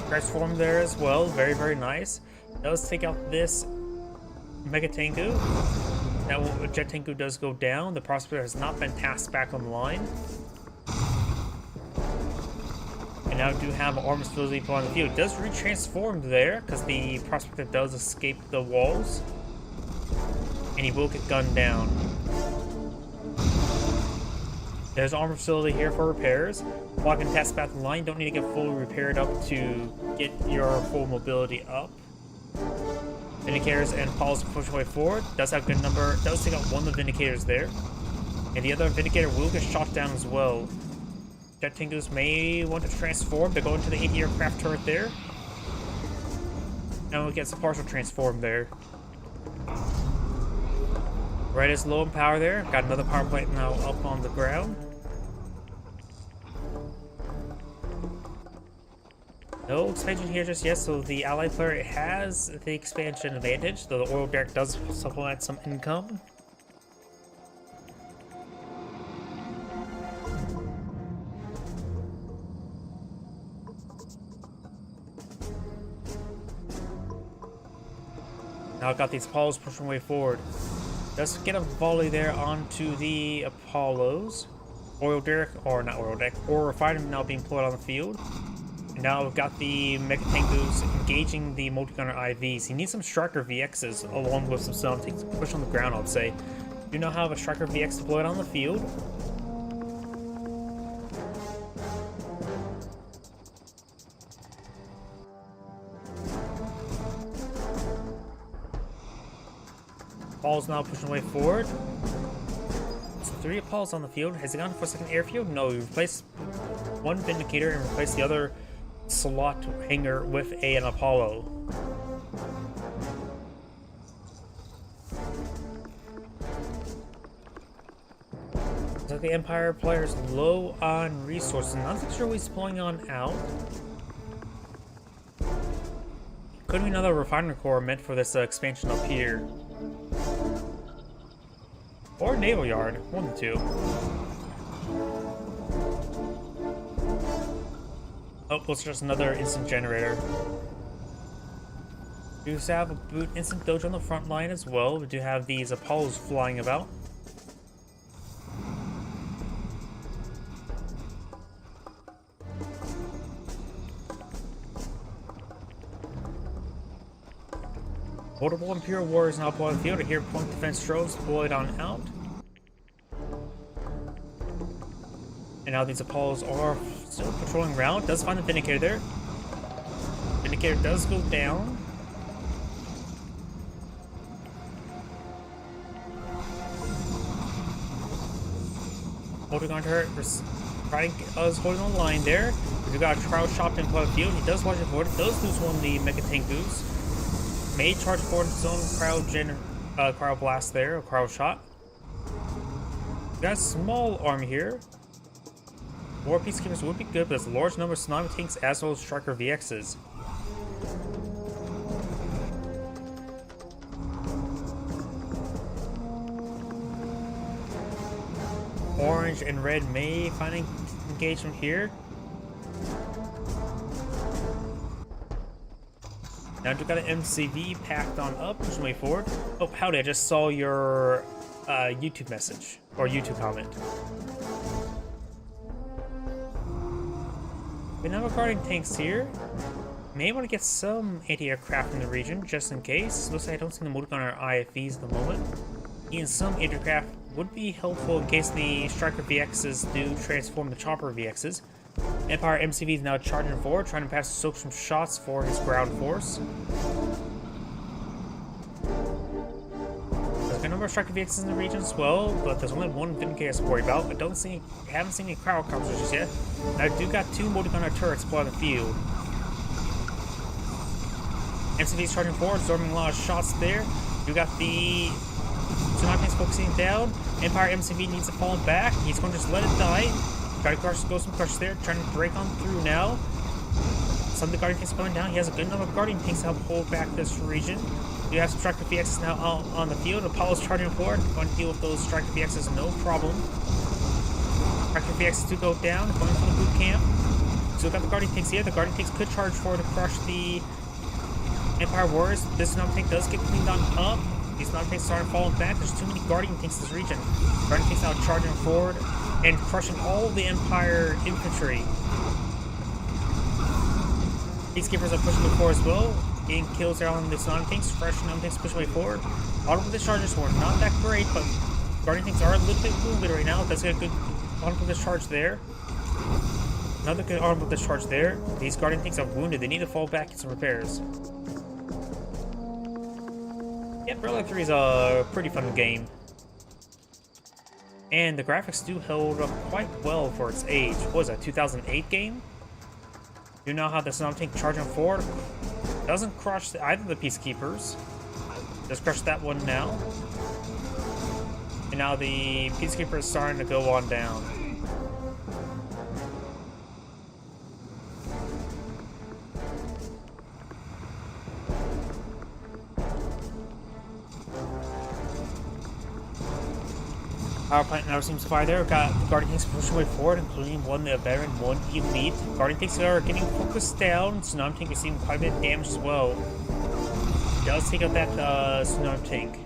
Transform there as well. Very, very nice. Does take out this Mega Tengu. Now Jet Tengu does go down. The Prospector has not been tasked back online. And now do have an armor facility on the field. It does retransform there because the Prospector does escape the walls. And he will get gunned down. There's an armor facility here for repairs. Block and task back the line. Don't need to get fully repaired up to get your full mobility up. Vindicators and Apollos push way forward. Does have a good number. Does take out one of the Vindicators there. And the other Vindicator will get shot down as well. Jet Tengus may want to transform. They're going to the anti-aircraft turret there. And we'll get some partial transform there. Red is low in power there. Got another power plant now up on the ground. No expansion here just yet, so the allied player has the expansion advantage, though the oil derrick does supplement some income. Now I've got these Apollos pushing way forward. Let's get a volley there onto the Apollos. Oil derrick, or not oil derrick, or refiner now being pulled on the field. And now we've got the Mechatengus engaging the multi-gunner IVs. He needs some Striker VXs along with some something to push on the ground, I'd say. Do now have a Striker VX deployed on the field. Apollo's now pushing way forward. So 3 Apollos on the field. Has he gone for a second airfield? No, he replaced one Vindicator and replaced the other slot hanger with an Apollo. So the Empire player is low on resources. Not sure what he's pulling on out. Could be another refiner core meant for this expansion up here. Or naval yard, one of the two. Oh, it's just another instant generator. We do have a boot instant doge on the front line as well. We do have these Apollos flying about. Multiple Imperial Warriors now deployed on the field. Here, point defense drones deployed on out. And now these Apollos are still patrolling around. Does find the Vindicator there. Vindicator does go down. Holding on to her. Is holding on the line there. We've got a Trial Shop in the field. He does watch it forward. Does lose one of the Mechatengus. May charge forward his own cryo blast there, or cryo shot. Got a small army here. More Peacekeepers would be good, but it's a large number of tsunami tanks as well as Striker VXs. Orange and red may find engagement here. Now we've got an MCV packed on up, pushing way forward. Oh, howdy, I just saw your YouTube message, or YouTube comment. We now have guarding tanks here. May want to get some anti-aircraft in the region, just in case. Looks like I don't see the multi-gunner IFVs at the moment. And some anti-aircraft would be helpful in case the Striker VXs do transform the Chopper VXs. Empire MCV is now charging forward, trying to pass soak some shots for his ground force. There's a number of Striker VXs in the region as well, but there's only one Vindicator to worry about. I haven't seen any cryocopters just yet. And I do got 2 multi-gunner turrets deployed on the field. MCV is charging forward, absorbing a lot of shots there. You got the tsunami tanks focusing down. Empire MCV needs to fall back. He's going to just let it die. Guardian Crush goes some crush there, trying to break on through now. Some of the Guardian tanks going down. He has a good number of Guardian tanks to help hold back this region. You have some Striker VXs now out on the field. Apollo's charging forward, going to deal with those Striker VXs, no problem. Striker VXs do go down, going from the boot camp. So we've got the Guardian tanks here. The Guardian tanks could charge forward to crush the Empire Warriors. This tsunami tank does get cleaned on up. These tsunami tanks starting falling back. There's too many Guardian tanks in this region. Guardian tanks now charging forward and crushing all the Empire infantry. Peacekeepers are pushing before as well. Getting kills there on the tsunami tanks. Fresh tsunami tanks pushing way forward. Auto discharges were not that great, but Guardian tanks are a little bit wounded right now. That's a good auto discharge there. Another good auto discharge there. These Guardian tanks are wounded. They need to fall back and get some repairs. Yep, Rally 3 is a pretty fun game. And the graphics do hold up quite well for its age. What was that, 2008 game? You know how the tsunami tank charging forward doesn't crush either of the Peacekeepers. Just crush that one now. And now the Peacekeeper is starting to go on down. Power plant now seems to fire there. We've got the Guardian tanks pushing way forward, including one the veteran, one elite. Guardian tanks are getting focused down. Tsunami tank is receiving quite a bit of damage as well. Does take out that Tsunami tank.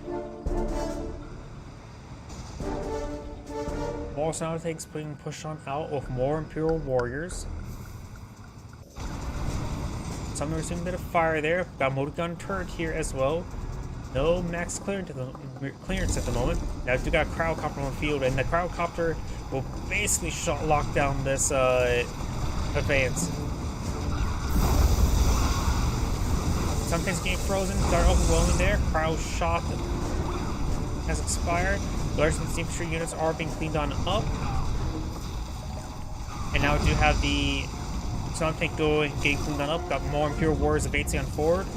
More Tsunami tanks being pushed on out with more Imperial warriors. Some are receiving a bit of fire there. Got a motor gun turret here as well. No max clearance at the moment. Now we do got a cryocopter on the field, and the cryocopter will basically lock down this advance. Some things getting frozen, start overwhelming there. Cryo shot has expired. Large infantry units are being cleaned on up. And now we do have the Tsunami tank getting cleaned on up. Got more Imperial warriors advancing on forward.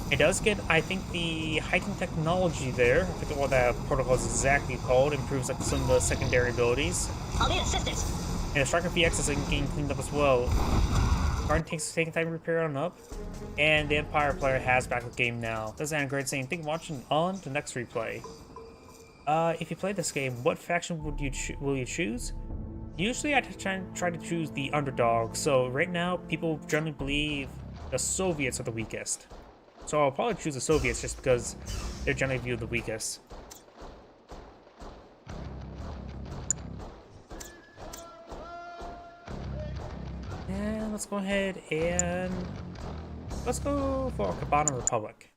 It does get, I think, the heightened technology there. I forget what that protocol is exactly called. Improves like some of the secondary abilities. I'll need assistance. And the Striker VX is getting cleaned up as well. Guardian tanks taking time to repair on up. And the Empire player has back the game now. This is Anna Great saying, thank you for watching. On to the next replay. If you play this game, what faction will you choose? Usually I try to choose the underdog. So right now, people generally believe the Soviets are the weakest. So I'll probably choose the Soviets just because they're generally viewed the weakest. And let's go ahead and let's go for Cabana Republic.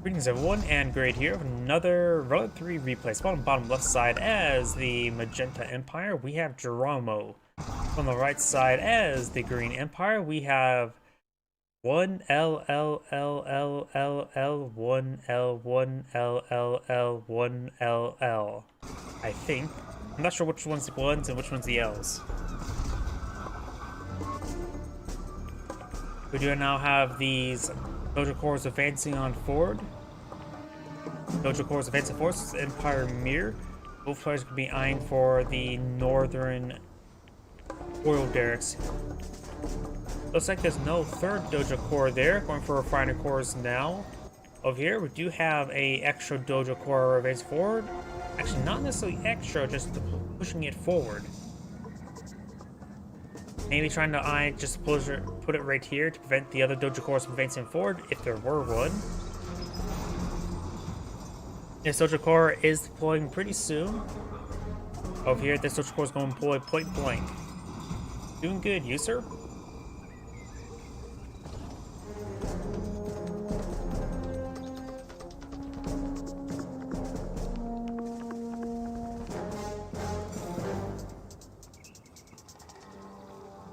Greetings everyone, and Great here with another Relic 3 replay. Spawn on the bottom left side as the Magenta Empire, we have Geronimo. On the right side as the Green Empire, we have 1LLLLL, 1L1LLL1LL. I think. I'm not sure which one's the ones and which one's the L's. We do now have these Dojo Corps advancing on forward. Dojo Corps advancing forces, Empire Mirror. Both players could be eyeing for the northern oil derricks. Looks like there's no third Dojo Corps there. Going for Refiner Corps now. Over here, we do have a extra Dojo Corps advancing forward. Actually, not necessarily extra, just pushing it forward. Maybe trying to just put it right here to prevent the other Dojo Corps from advancing forward, if there were one. This Dojo Corps is deploying pretty soon. Over here, this Dojo Corps is going to deploy point blank. Doing good, you sir?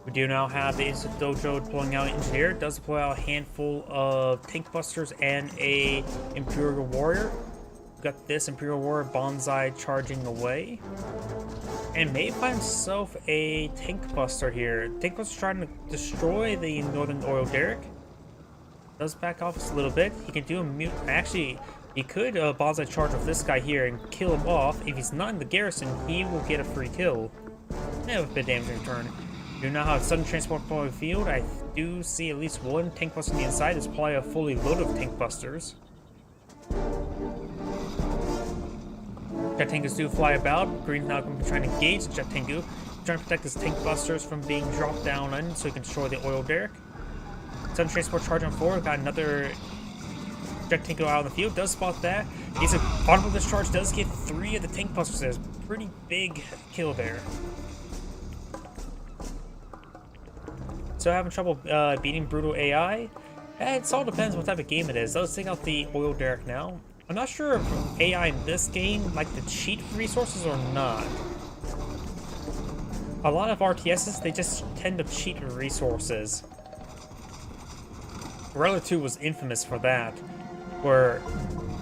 We do now have the Instant Dojo deploying out Engineer. It does deploy out a handful of Tank Busters and a Imperial Warrior. We've got this Imperial Warrior Bonsai charging away. And may find himself a Tank Buster here. Tank Buster trying to destroy the Northern Oil Derrick. Does back off just a little bit. He can do a mute. Actually, he could Bonsai charge with this guy here and kill him off. If he's not in the garrison, he will get a free kill. And a bit of damage in return. You know how sudden transport from the field. I do see at least one Tank Buster on the inside. There's probably a fully loaded of Tank Busters. Jet Tengus do fly about. Green's now going to be trying to engage the Jet Tengu, trying to protect his Tank Busters from being dropped down in so he can destroy the oil derrick. Sudden transport charge on forward. Got another Jet Tengu out on the field. Does spot that. He's a honorable discharge. Does get 3 of the Tank Busters. There's a pretty big kill there. So having trouble beating Brutal AI? It all depends what type of game it is. Let's take out the oil derrick now. I'm not sure if AI in this game like to cheat resources or not. A lot of RTSs, they just tend to cheat resources. Relic 2 was infamous for that, where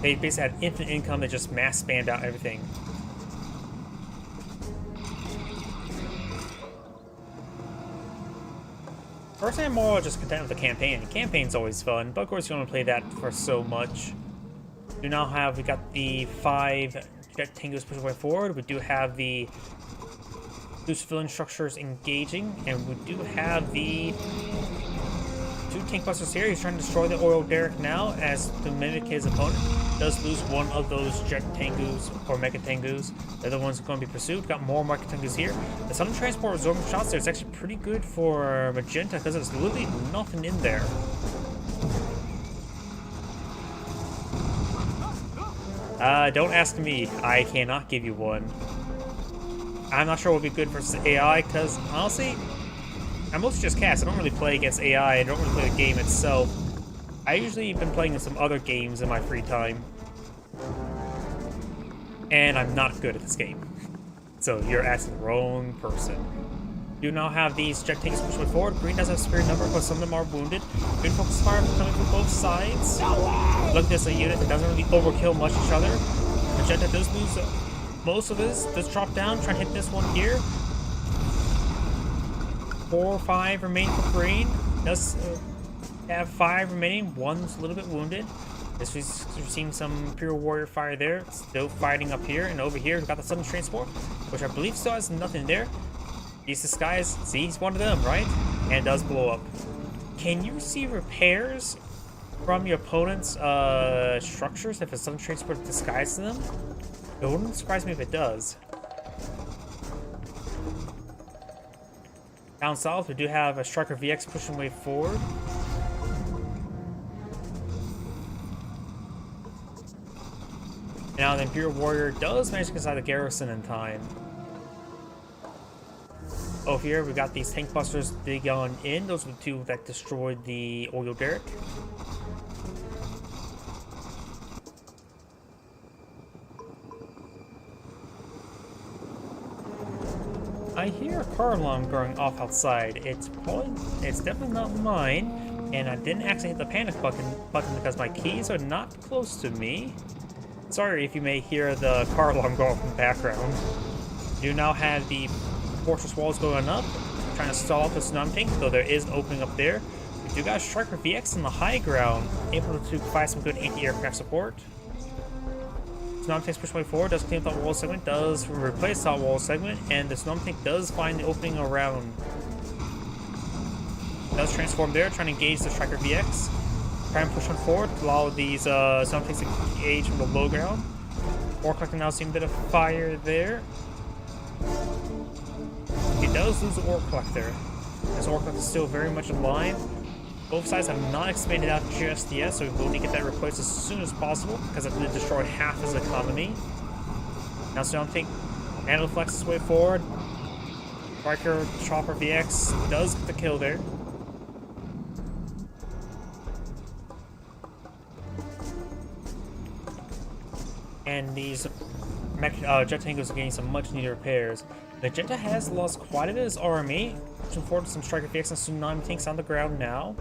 they basically had infinite income, they just mass spammed out everything. Personally, I'm more just content with the campaign. The campaign's always fun, but of course you don't want to play that for so much. We now have, we got the 5 Jet Tengus pushing way forward. We do have the 2 civilian structures engaging, and we do have the 2 tank busters here. He's trying to destroy the oil derrick now as to mimic his opponent. Does lose one of those jet tengus or mega tengus. They're the ones going to be pursued. Got more mega tengus here. The sudden transport absorbing shots there is actually pretty good for Magenta because there's literally nothing in there. Don't ask me. I cannot give you one. I'm not sure what would be good versus AI because honestly, I'm mostly just cast. I don't really play against AI. I don't really play the game itself. I usually been playing some other games in my free time. And I'm not good at this game. So you're asking the wrong person. You now have these jet tanks pushing forward. Green does have a superior number, but some of them are wounded. Green focus fire coming from both sides. Look, there's a unit that doesn't really overkill much each other. Magenta does lose most of this. Does drop down, try to hit this one here. 4 or 5 remain for green. Does have 5 remaining. One's a little bit wounded. This is seeing some Imperial Warrior fire there. Still fighting up here, and over here we've got the sudden transport, which I believe still has nothing there. He's disguised. See, he's one of them, right? And does blow up. Can you see repairs from your opponent's structures if a sudden transport disguises them? It wouldn't surprise me if it does. Down south, we do have a Striker VX pushing way forward. Now the Imperial Warrior does manage to get inside the garrison in time. Over here, we got these tank busters dig on in. Those are the 2 that destroyed the oil derrick. I hear a car alarm going off outside. It's definitely not mine, and I didn't actually hit the panic button because my keys are not close to me. Sorry if you may hear the car alarm go off in the background. You now have the fortress walls going up, trying to stall off the tsunami tank, though there is an opening up there. We do got a Striker VX in the high ground, able to provide some good anti-aircraft support. Tsunami tank's push way forward, does clean up that wall segment, does replace that wall segment, and the tsunami tank does find the opening around. Does transform there, trying to engage the Striker VX. Try and push on forward, allow these tsunami tanks to engage from the low ground. Ore Collector now seeing a bit of fire there. He does lose the Ore Collector. This Ore Collector is still very much alive. Both sides have not expanded out just yet, so we will need to get that replaced as soon as possible, because it did destroy half his economy. Now Tsunami Tank Antiflex his way forward. Striker Chopper VX does get the kill there. And these jet tankers are getting some much needed repairs. Magenta has lost quite a bit of his army. Pushing forward to some Striker VX and Tsunami tanks on the ground now.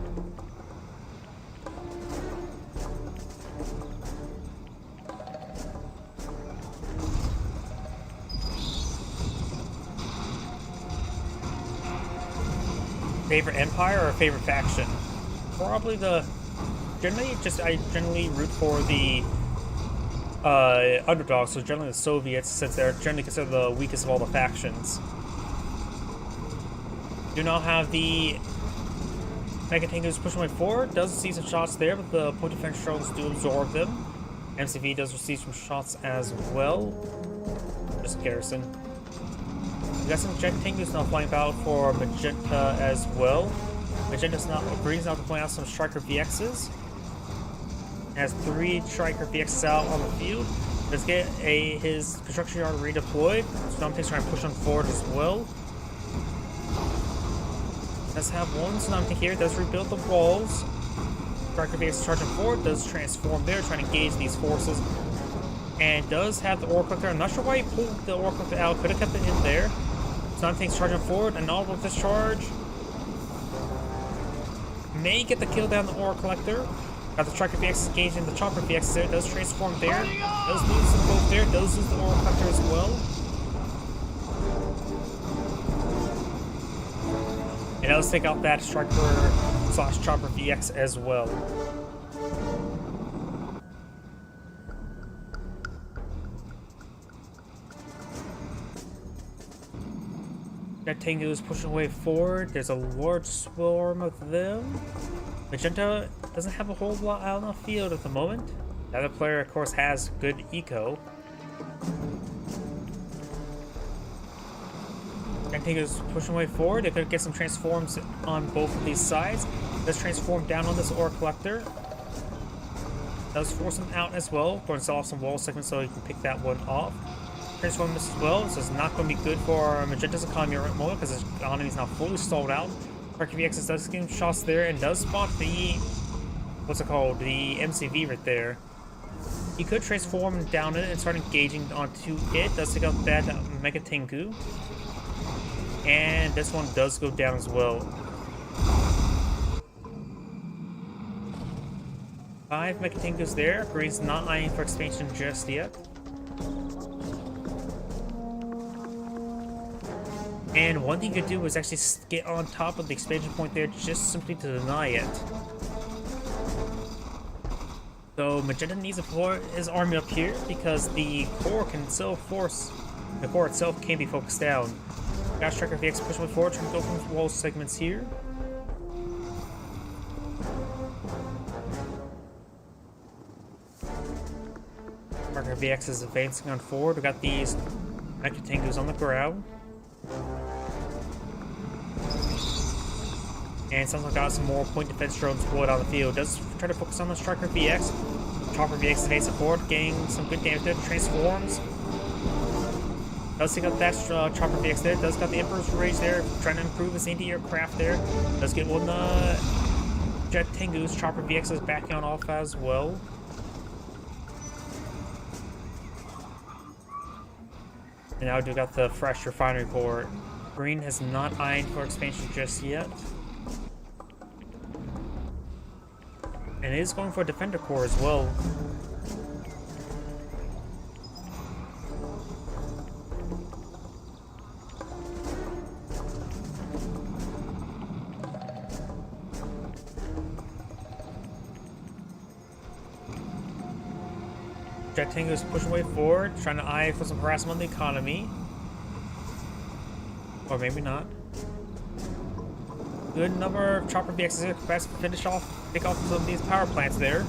Favorite Empire or favorite faction? Probably the... I generally root for the underdogs, so generally the Soviets, since they're generally considered the weakest of all the factions. Do now have the Mega Tankers pushing way forward. Does see some shots there, but the point defense drones do absorb them. MCV does receive some shots as well. Just garrison. We got some jet tankers now flying out for Magenta as well. Magenta's now Green's now deploying out some Striker VXs. Has 3 Striker VXs out on the field. Let's get his construction yard redeployed. Tsunami tanks trying to push on forward as well. Does have one Tsunami tank here. Does rebuild the walls. Striker VX charging forward. Does transform there, trying to engage these forces. And does have the Ore Collector. I'm not sure why he pulled the Ore Collector out. Could have kept it in there. Tsunami tanks charging forward. An auto discharge. May get the kill down the Ore Collector. Got the Striker VX engaged in the Chopper VX there. Does transform there. Does lose them both there. Does lose the Ore Collector as well. And does take out that Striker / Chopper VX as well. That Tango is pushing away forward. There's a large swarm of them. Magenta doesn't have a whole lot out on the field at the moment. The other player, of course, has good eco. Tango's pushing way forward. They could get some transforms on both of these sides. Does transform down on this ore collector. Does force him out as well. Going to sell off some wall segments so he can pick that one off. Transform this as well. So it's not going to be good for Magenta's economy right now because his economy is now fully stalled out. RKVX does get shots there and does spot the, what's it called, the MCV right there. He could transform down it and start engaging onto it. Does take out that Mega Tengu. And this one does go down as well. 5 Mega Tengus there. Green's not eyeing for expansion just yet. And one thing you could do is actually get on top of the expansion point there just simply to deny it. So Magenta needs to pull his army up here because the core can still force, the core itself can be focused down. Gas Striker VX pushing forward, trying to go from wall segments here. Striker VX is advancing on forward. We got these Mecha Tengus on the ground. And sounds like got some more point defense drones deployed on the field. Does try to focus on the Striker VX. Chopper VX advances forward, getting some good damage there. Transforms. Does take out that Chopper VX there. Does got the Emperor's Rage there, trying to improve his anti-aircraft there. Does get one Jet Tengu's. Chopper VX is backing on off as well. And now we got the fresh refinery core. Green has not eyed for expansion just yet. And it is going for a defender core as well. Jet Tango is pushing way forward, trying to eye for some harassment on the economy. Or maybe not. Good number of Chopper VXs best to finish off, pick off some of these power plants there.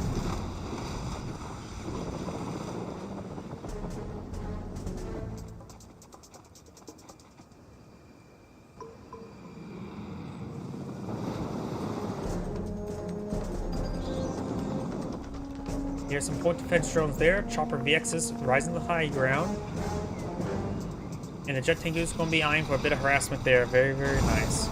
Here's some point defense drones there. Chopper VXs rising the high ground. And the Jet Tengu is going to be eyeing for a bit of harassment there. Very, very nice.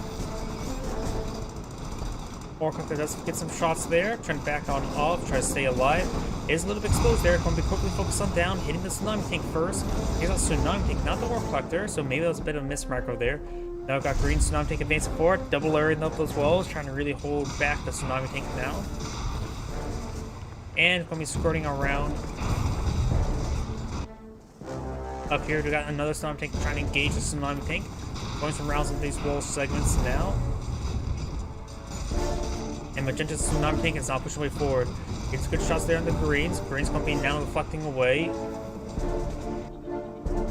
Orcocter does get some shots there. Trying to back on off, try to stay alive. Is a little bit exposed there. Going to be quickly focused on down, hitting the Tsunami Tank first. Here's a Tsunami Tank, not the Ore Collector, so maybe that was a bit of a mismicro there. Now we've got Green Tsunami Tank advancing forward. Double layering up those walls, trying to really hold back the Tsunami Tank now. And going to be skirting around. Up here, we got another Tsunami Tank trying to engage the Tsunami Tank. Going some rounds in these wall segments now. And Magenta's Tsunami Tank is now pushing way forward. Gets good shots there on the Greens. Greens going to be now deflecting away.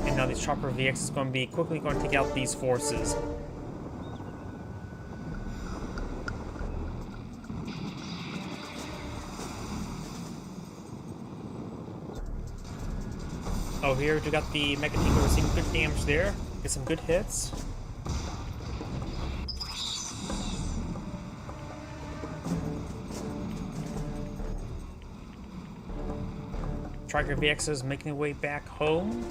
And now this Chopper VX is going to be quickly going to take out these forces. Oh, here we got the Mega Tango receiving good damage there. Get some good hits. Striker VX is making their way back home.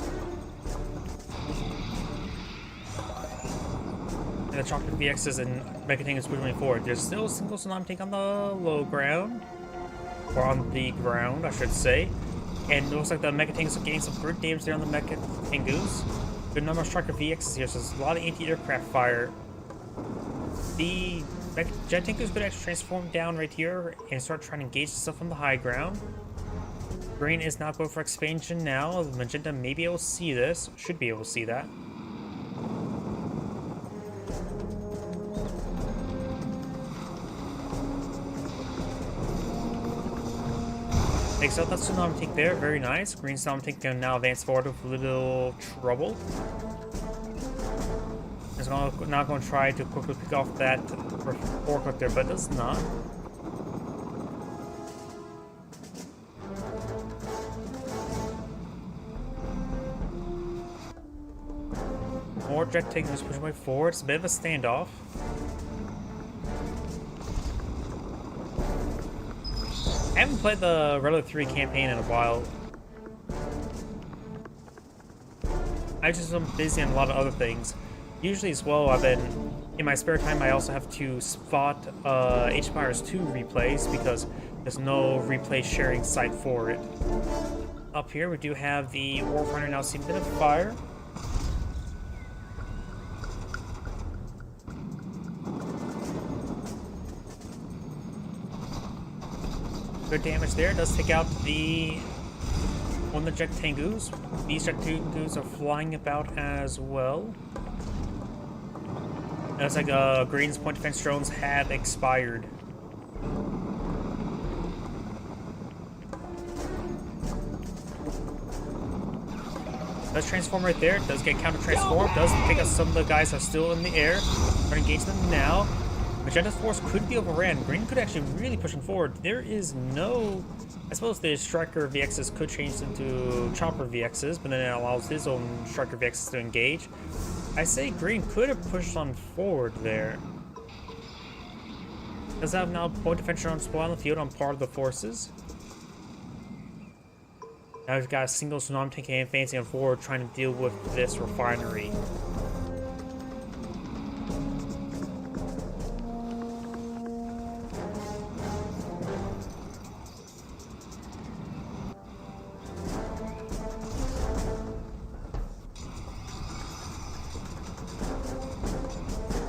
And the Chopper VXs and Mega Tango is moving forward. There's still a single Tsunami Tank on the low ground. Or on the ground, I should say. And it looks like the Mega Tangus are getting some good damage there on the Mega Tangus. Good number of Striker VXs here, so there's a lot of anti-aircraft fire. The Jet Tangus could actually transform down right here and start trying to engage stuff from the high ground. Green is not going for expansion now. Magenta may be able to see this, should be able to see that. Takes out that Tsunami Tank there, very nice. Green Tsunami Tank can now advance forward with a little trouble. It's now going to try to quickly pick off that Ore Collector, but does not. More jet tankers pushing way forward. It's a bit of a standoff. I haven't played the Relo 3 campaign in a while. I just am busy on a lot of other things. Usually as well, I've been, in my spare time, I also have to spot Age of Empires 2 replays because there's no replay sharing site for it. Up here, we do have the Warfighter now seeing a bit of fire. Good damage there. Does take out one of the Jet Tengus. These Jet Tengus are flying about as well. It looks like Green's point defense drones have expired. Does transform right there. Does get counter transformed. Does pick up some of the guys that are still in the air. Trying to engage them now. Magenta's force could be overran. Green could actually really push them forward. There is no... I suppose the Striker VXs could change into Chopper VXs, but then it allows his own Striker VXs to engage. I say Green could have pushed on forward there. Does have now point defense on spawn on the field on part of the forces. Now we've got a single Tsunami tank and Fancy on forward trying to deal with this refinery.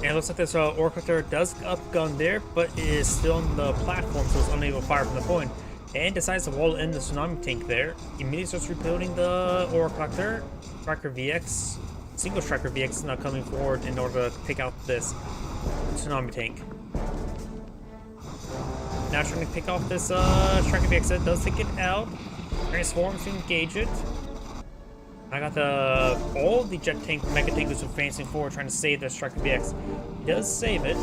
And it looks like this Orc does upgun there, but it is still on the platform, so it's unable to fire from the point. And decides to wall in the Tsunami tank there. Immediately starts rebuilding the Orc-Collector. Striker VX, single Striker VX is now coming forward in order to pick out this Tsunami tank. Now trying to pick off this Striker VX that does take it out. Transforms to engage it. I got all the jet tank, mecha tankers advancing forward, trying to save the Striker VX. He does save it.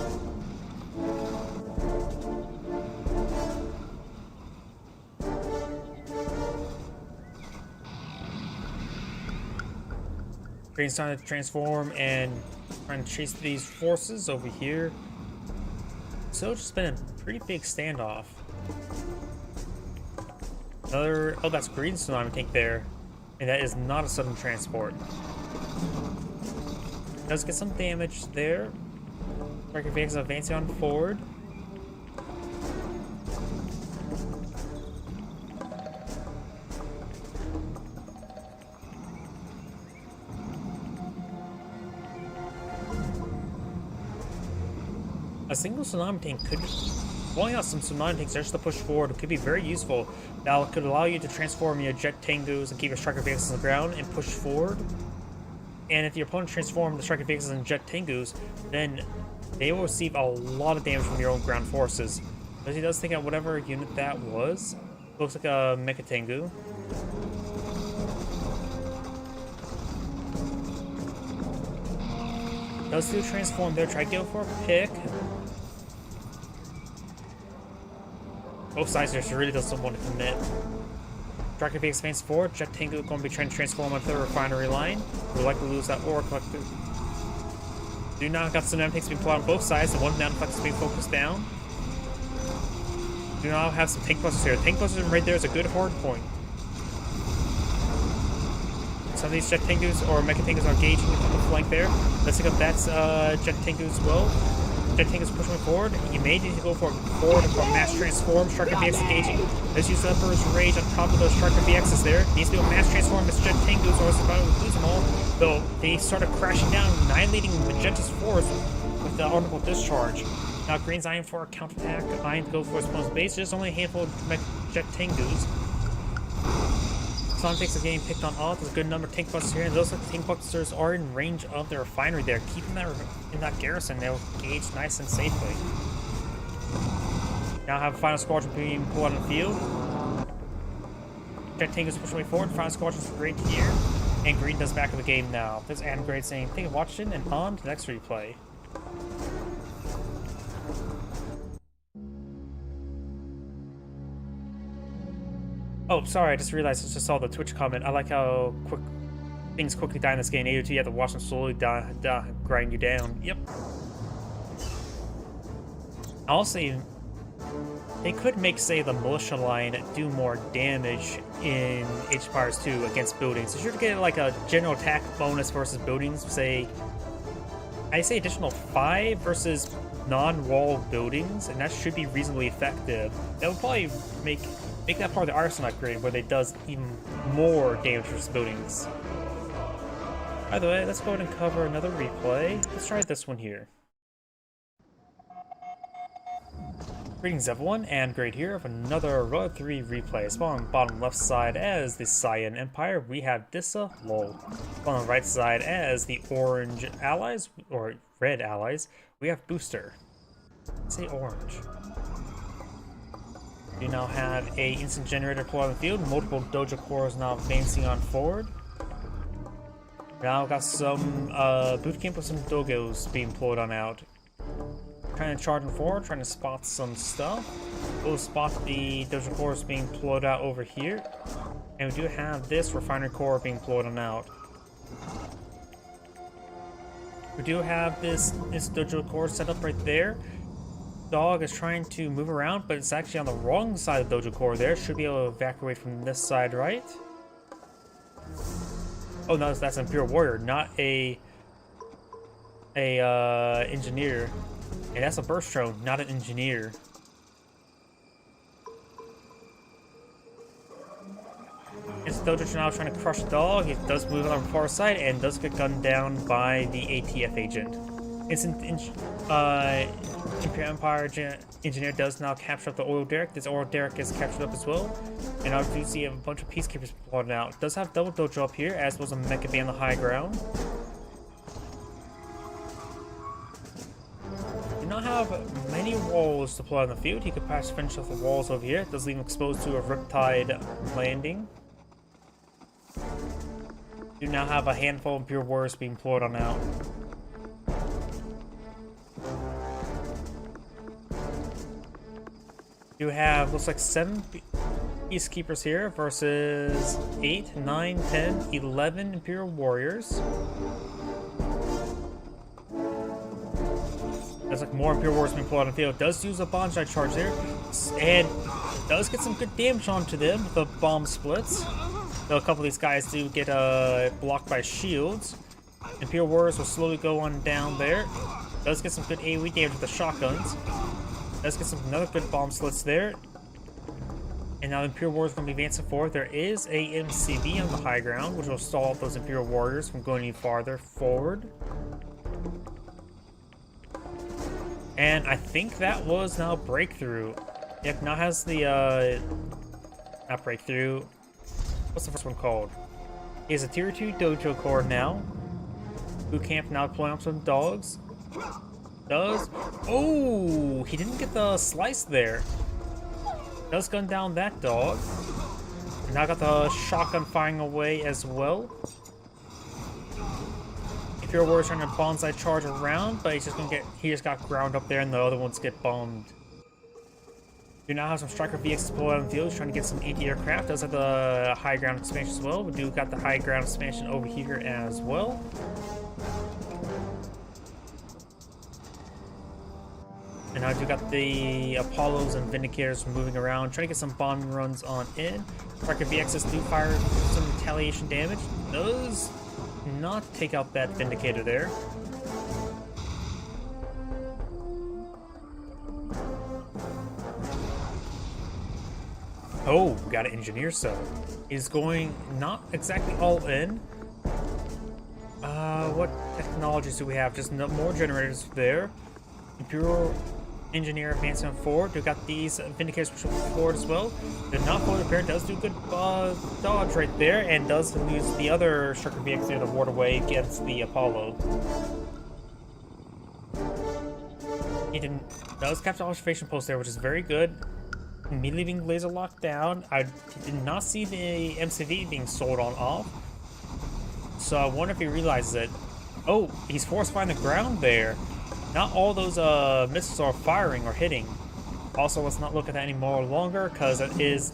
Green's trying to transform and trying to chase these forces over here. So it's just been a pretty big standoff. Another, oh, that's Green's Tsunami tank there. And that is not a sudden transport. Does get some damage there. Striker VX is advancing on forward. A single Tsunami tank could... Blowing out some Tsunami tanks just to push forward could be very useful. That could allow you to transform your Jet Tengus and keep your Striker VXs on the ground and push forward. And if your opponent transforms the Striker VXs and Jet Tengus, then they will receive a lot of damage from your own ground forces. But he does take out whatever unit that was. Looks like a Mecha Tengu. Does do transform there, try to go for a pick. Both sides just really doesn't want to commit. Striker VX advance forward. Jet Tengu going to be trying to transform onto the refinery line. We'll likely lose that Aura Collector. Do not got some tanks being pulled out on both sides. The one down flex is being focused down. Do not have some tank busters here. Tank busters right there is a good hard point. Some of these Jet Tengus or Mecha Tengus are engaging from the flank there. Let's take up that Jet Tengu as well. Jet Tengus pushing forward. You may need to go for a mass transform. Striker VX engaging. Let's use the Emperor's Rage on top of those Striker VXs there. Needs to do a mass transform as Jet Tengus or else about to lose them all. Though they started crashing down, annihilating Magenta's force with the honorable discharge. Now Green's eyeing for a counterattack, eyeing to go for his opponent's base. There's only a handful of Jet Tengus. Tsunami tanks are getting picked on off. There's a good number of tank busters here, and those tank busters are in range of the refinery there. Keeping that in that garrison, they'll engage nice and safely. Now have a final squadron being pulled out on the field. Jet tank is pushing way forward. Final squadron's great here. And Green does back of the game now. There's Adam Grade saying, thank you for watching, and on to the next replay. Oh, sorry, I just realized I just saw the Twitch comment. I like how quick things quickly die in this game. AOT, you have to watch them slowly grind you down. Yep. I'll say they could make, say, the militia line do more damage in Age of Empires 2 against buildings. So you're get like a general attack bonus versus buildings, say, I say additional 5 versus non-wall buildings, and that should be reasonably effective. That would probably make that part of the arsenal upgrade where they does even more damage versus buildings. By the way, let's go ahead and cover another replay. Let's try this one here. Greetings everyone, and Great here of another Road 3 replay. Spawn on the bottom left side as the Cyan Empire, we have Dissa Lol. Spawn on the right side as the Orange Allies, or Red Allies, we have Booster. Let's say Orange. We now have a instant generator deployed on the field, multiple Dojo cores now advancing on forward. Now got some boot camp with some dogos being deployed on out. Trying to charge them forward, trying to spot some stuff. We'll spot the Dojo cores being deployed out over here. And we do have this refinery core being deployed on out. We do have this Dojo core set up right there. Dog is trying to move around, but it's actually on the wrong side of the Dojo core there. Should be able to evacuate from this side, right? Oh no, that's an Imperial Warrior, not a engineer. And that's a burst drone, not an engineer. It's Dojo now trying to crush Dog. It does move on the far side and does get gunned down by the ATF agent. Imperial Empire engineer does now capture up the oil derrick. This oil derrick is captured up as well. And I do see a bunch of peacekeepers plotted out. Does have double Dojo up here, as well as a mecha be on the high ground. Do not have many walls deployed on the field. He could perhaps finish off the walls over here. It does leave him exposed to a Riptide landing. Do now have a handful of Imperial Warriors being deployed on out. You have, looks like 7 Peacekeepers here versus 8, 9, 10, 11 Imperial Warriors. There's like more Imperial Warriors being pulled on the field. Does use a bonsai charge there, and does get some good damage onto them with the bomb splits. Though a couple of these guys do get blocked by shields. Imperial Warriors will slowly go on down there. Does get some good AoE damage with the shotguns. Does get some another good bomb slits there. And now the Imperial Warriors are going to be advancing forward. There is a MCV on the high ground, which will stall up those Imperial Warriors from going any farther forward. And I think that was now Breakthrough. Yep, now has the, not Breakthrough. What's the first one called? He has a Tier 2 Dojo core now. Boot camp now deploying up some dogs. Does. Oh, he didn't get the slice there. Does gun down that dog. And now got the shotgun firing away as well. Imperial Warriors trying to bonsai charge around, but he's just gonna he just got ground up there and the other ones get bombed. We now have some Striker VX deployed on the field, trying to get some anti-aircraft. Does have the high ground expansion as well. We do got the high ground expansion over here as well. And now we got the Apollos and Vindicators moving around, trying to get some bombing runs on in. Striker VXs do fire some retaliation damage. Does not take out that Vindicator there. Oh, got an engineer cell. He's going not exactly all in. What technologies do we have? Just more generators there. Imperial engineer advancing forward. We've got these Vindicators pushing forward as well. Did not forward repair. Does do good dodge right there, and does use the other Striker VX near the waterway against the Apollo. He does capture the observation post there, which is very good. Immediately being laser locked down. I did not see the MCV being sold on off. So I wonder if he realizes it. Oh, he's fortifying the ground there. Not all those missiles are firing or hitting. Also, let's not look at that anymore longer, because it is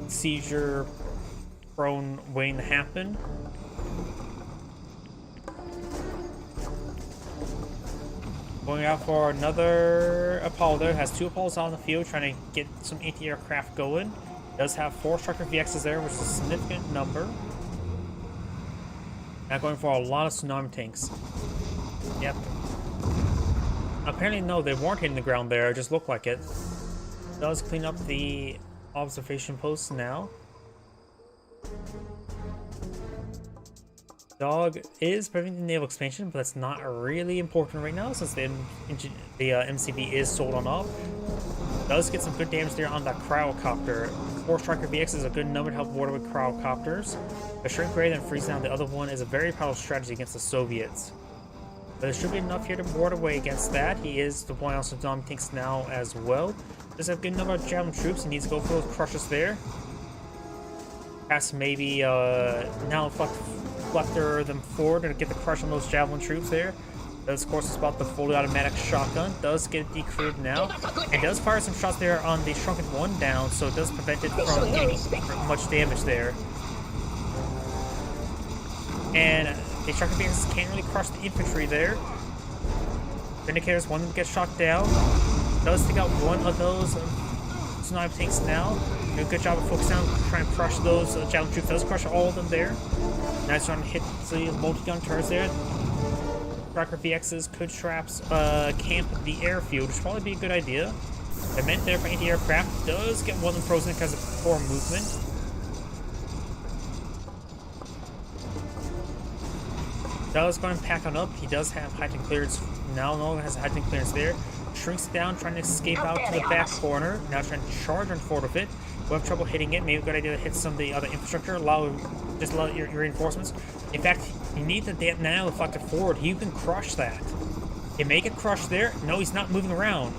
seizure prone waiting to happen. Going out for another Apollo there. Has 2 Apollos on the field trying to get some anti-aircraft going. Does have 4 Striker VXs there, which is a significant number. Now going for a lot of tsunami tanks. Yep. Apparently, no, they weren't hitting the ground there. It just looked like it. Does clean up the observation posts now. Dog is preventing naval expansion, but that's not really important right now since the MCV is sold on off. Does get some good damage there on that cryocopter. 4 Striker VX is a good number to help water with cryocopters. A shrink ray then freeze down the other one is a very powerful strategy against the Soviets. But there should be enough here to ward away against that. He is deploying on some zombie tanks now as well. Does have a good number of javelin troops. He needs to go for those crushers there. Perhaps maybe now flutter them forward and get the crush on those javelin troops there. Does, of course, spot the fully automatic shotgun. Does get it decrewed now. And does fire some shots there on the shrunken one down, so it does prevent it from getting much damage there. And the shrunken vehicles can't really crush the infantry there. Vindicators, one of them gets shot down. Does take out one of those tsunami tanks now. Doing a good job of focusing on trying to crush those javelin troops. Does crush all of them there. Now it's trying to hit the multi-gun turrets there. Striker VXs could traps camp the airfield, which would probably be a good idea. The meant there for anti-aircraft does get one of them frozen because of poor movement. Does go and pack on up. He does have heightened clearance. Now no longer has a heightened clearance there. Shrinks down, trying to escape out to the back corner. Now trying to charge on forward of it. We'll have trouble hitting it. Maybe a good idea to hit some of the other infrastructure. Just allow your reinforcements. In fact, you need the nano deflector forward. You can crush that. You make it crush there. No, he's not moving around.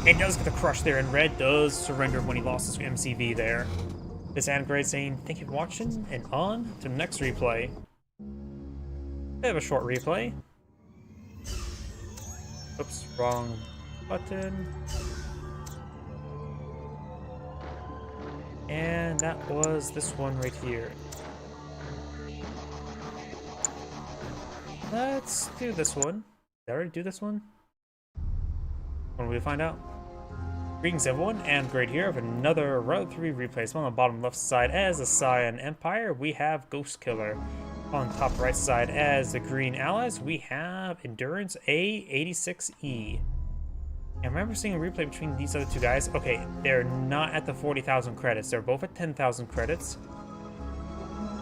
It does get the crush there, and Red does surrender when he lost his MCV there. This Angrade saying, thank you for watching, and on to the next replay. Bit of a short replay. Oops, wrong button. And that was this one right here. Let's do this one. Did I already do this one? When will we find out? Greetings everyone, and great here of another Route 3 replay. So on the bottom left side as the Cyan Empire, we have Ghost Killer. On the top right side as the Green Allies, we have Endurance A86E. I remember seeing a replay between these other two guys. Okay, they're not at the 40,000 credits. They're both at 10,000 credits.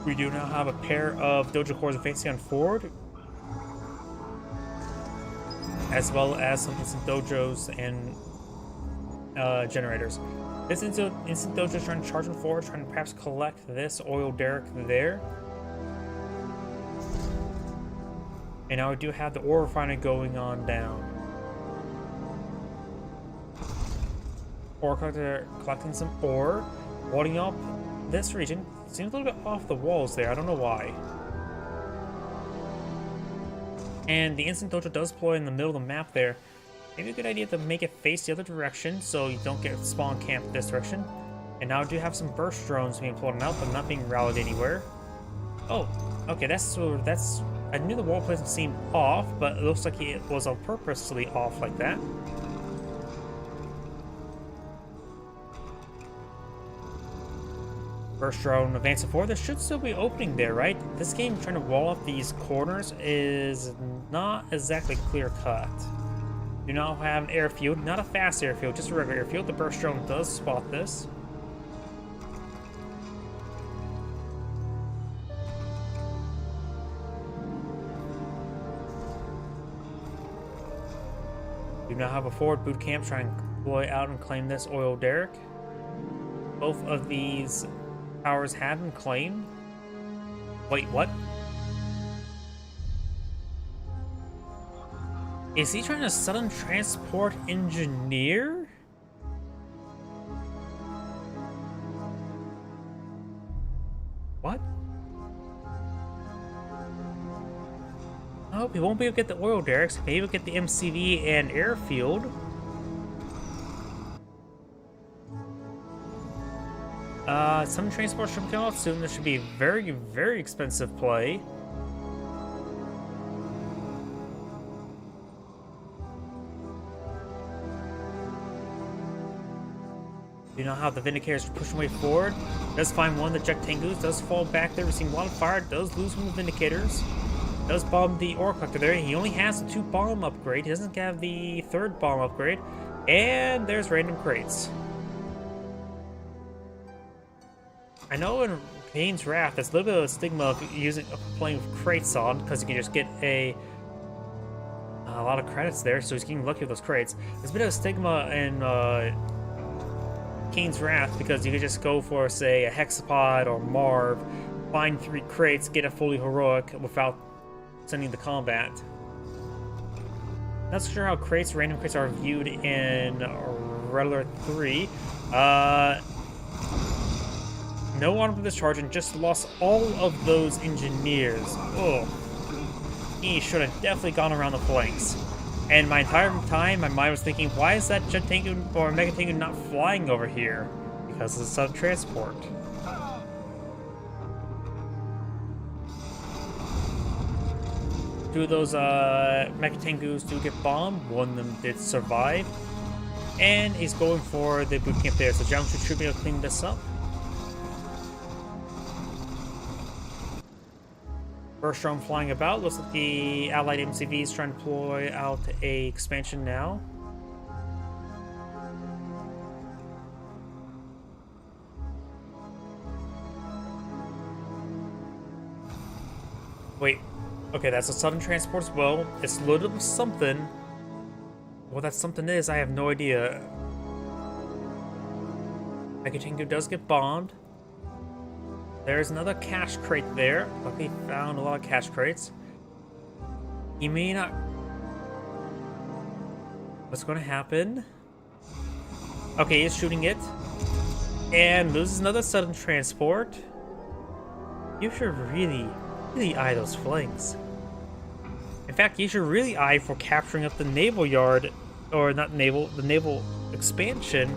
We do now have a pair of Dojo Cores advancing on forward, as well as some instant dojos and generators. This instant dojo is trying to charge on forward, trying to perhaps collect this oil derrick there. And now we do have the ore refinery going on down. Ore collector collecting some ore, warding up this region. Seems a little bit off the walls there, I don't know why. And the instant dojo does deploy in the middle of the map there. Maybe a good idea to make it face the other direction so you don't get spawn camped this direction. And now I do have some burst drones being pulled out, but not being routed anywhere. Oh, okay, that's I knew the wall placement seemed off, but it looks like it was purposely off like that. Burst drone advancing forward. There should still be opening there, right? This game trying to wall off these corners is not exactly clear cut. Do not have an airfield, not a fast airfield, just a regular airfield. The burst drone does spot this. Do now have a forward boot camp trying to deploy out and claim this oil derrick. Both of these towers have been claimed. Wait, what? Is he trying to sudden transport engineer? What? I hope he won't be able to get the oil derricks. Maybe we'll get the MCV and airfield. Some transport should come off soon. This should be a very, very expensive play. Do not have the Vindicators pushing way forward. Does find one, the Jet Tengus, does fall back there, receiving a lot of fire, does lose one of the Vindicators. Does bomb the ore collector there. He only has the 2 bomb upgrade. He doesn't have the 3rd bomb upgrade. And there's random crates. I know in Kane's Wrath, there's a little bit of a stigma of playing with crates on, because you can just get a lot of credits there, so he's getting lucky with those crates. There's a bit of a stigma in Kane's Wrath, because you could just go for, say, a Hexapod or Marv, find 3 crates, get a fully heroic without sending the combat. Not sure how random crates are viewed in Red Alert 3. No one with this charge and just lost all of those engineers. Oh, he should have definitely gone around the flanks. And my entire time, my mind was thinking, why is that Jet Tengu or Mega Tengu not flying over here? Because it's a transport. 2 of those Mega Tengus do get bombed. 1 of them did survive. And he's going for the boot camp there. So Geometry should be able to clean this up. First drone flying about. Looks like the Allied MCV is trying to deploy out a expansion now. Wait. Okay, that's a sudden transport as well. It's loaded with something. What that something is, I have no idea. Mega Tengu does get bombed. There's another cache crate there. Luckily found a lot of cache crates. He may not... What's going to happen? Okay, he's shooting it. And loses another sudden transport. You should really eye those flanks. In fact, you should really eye for capturing up the naval yard, or not naval, the naval expansion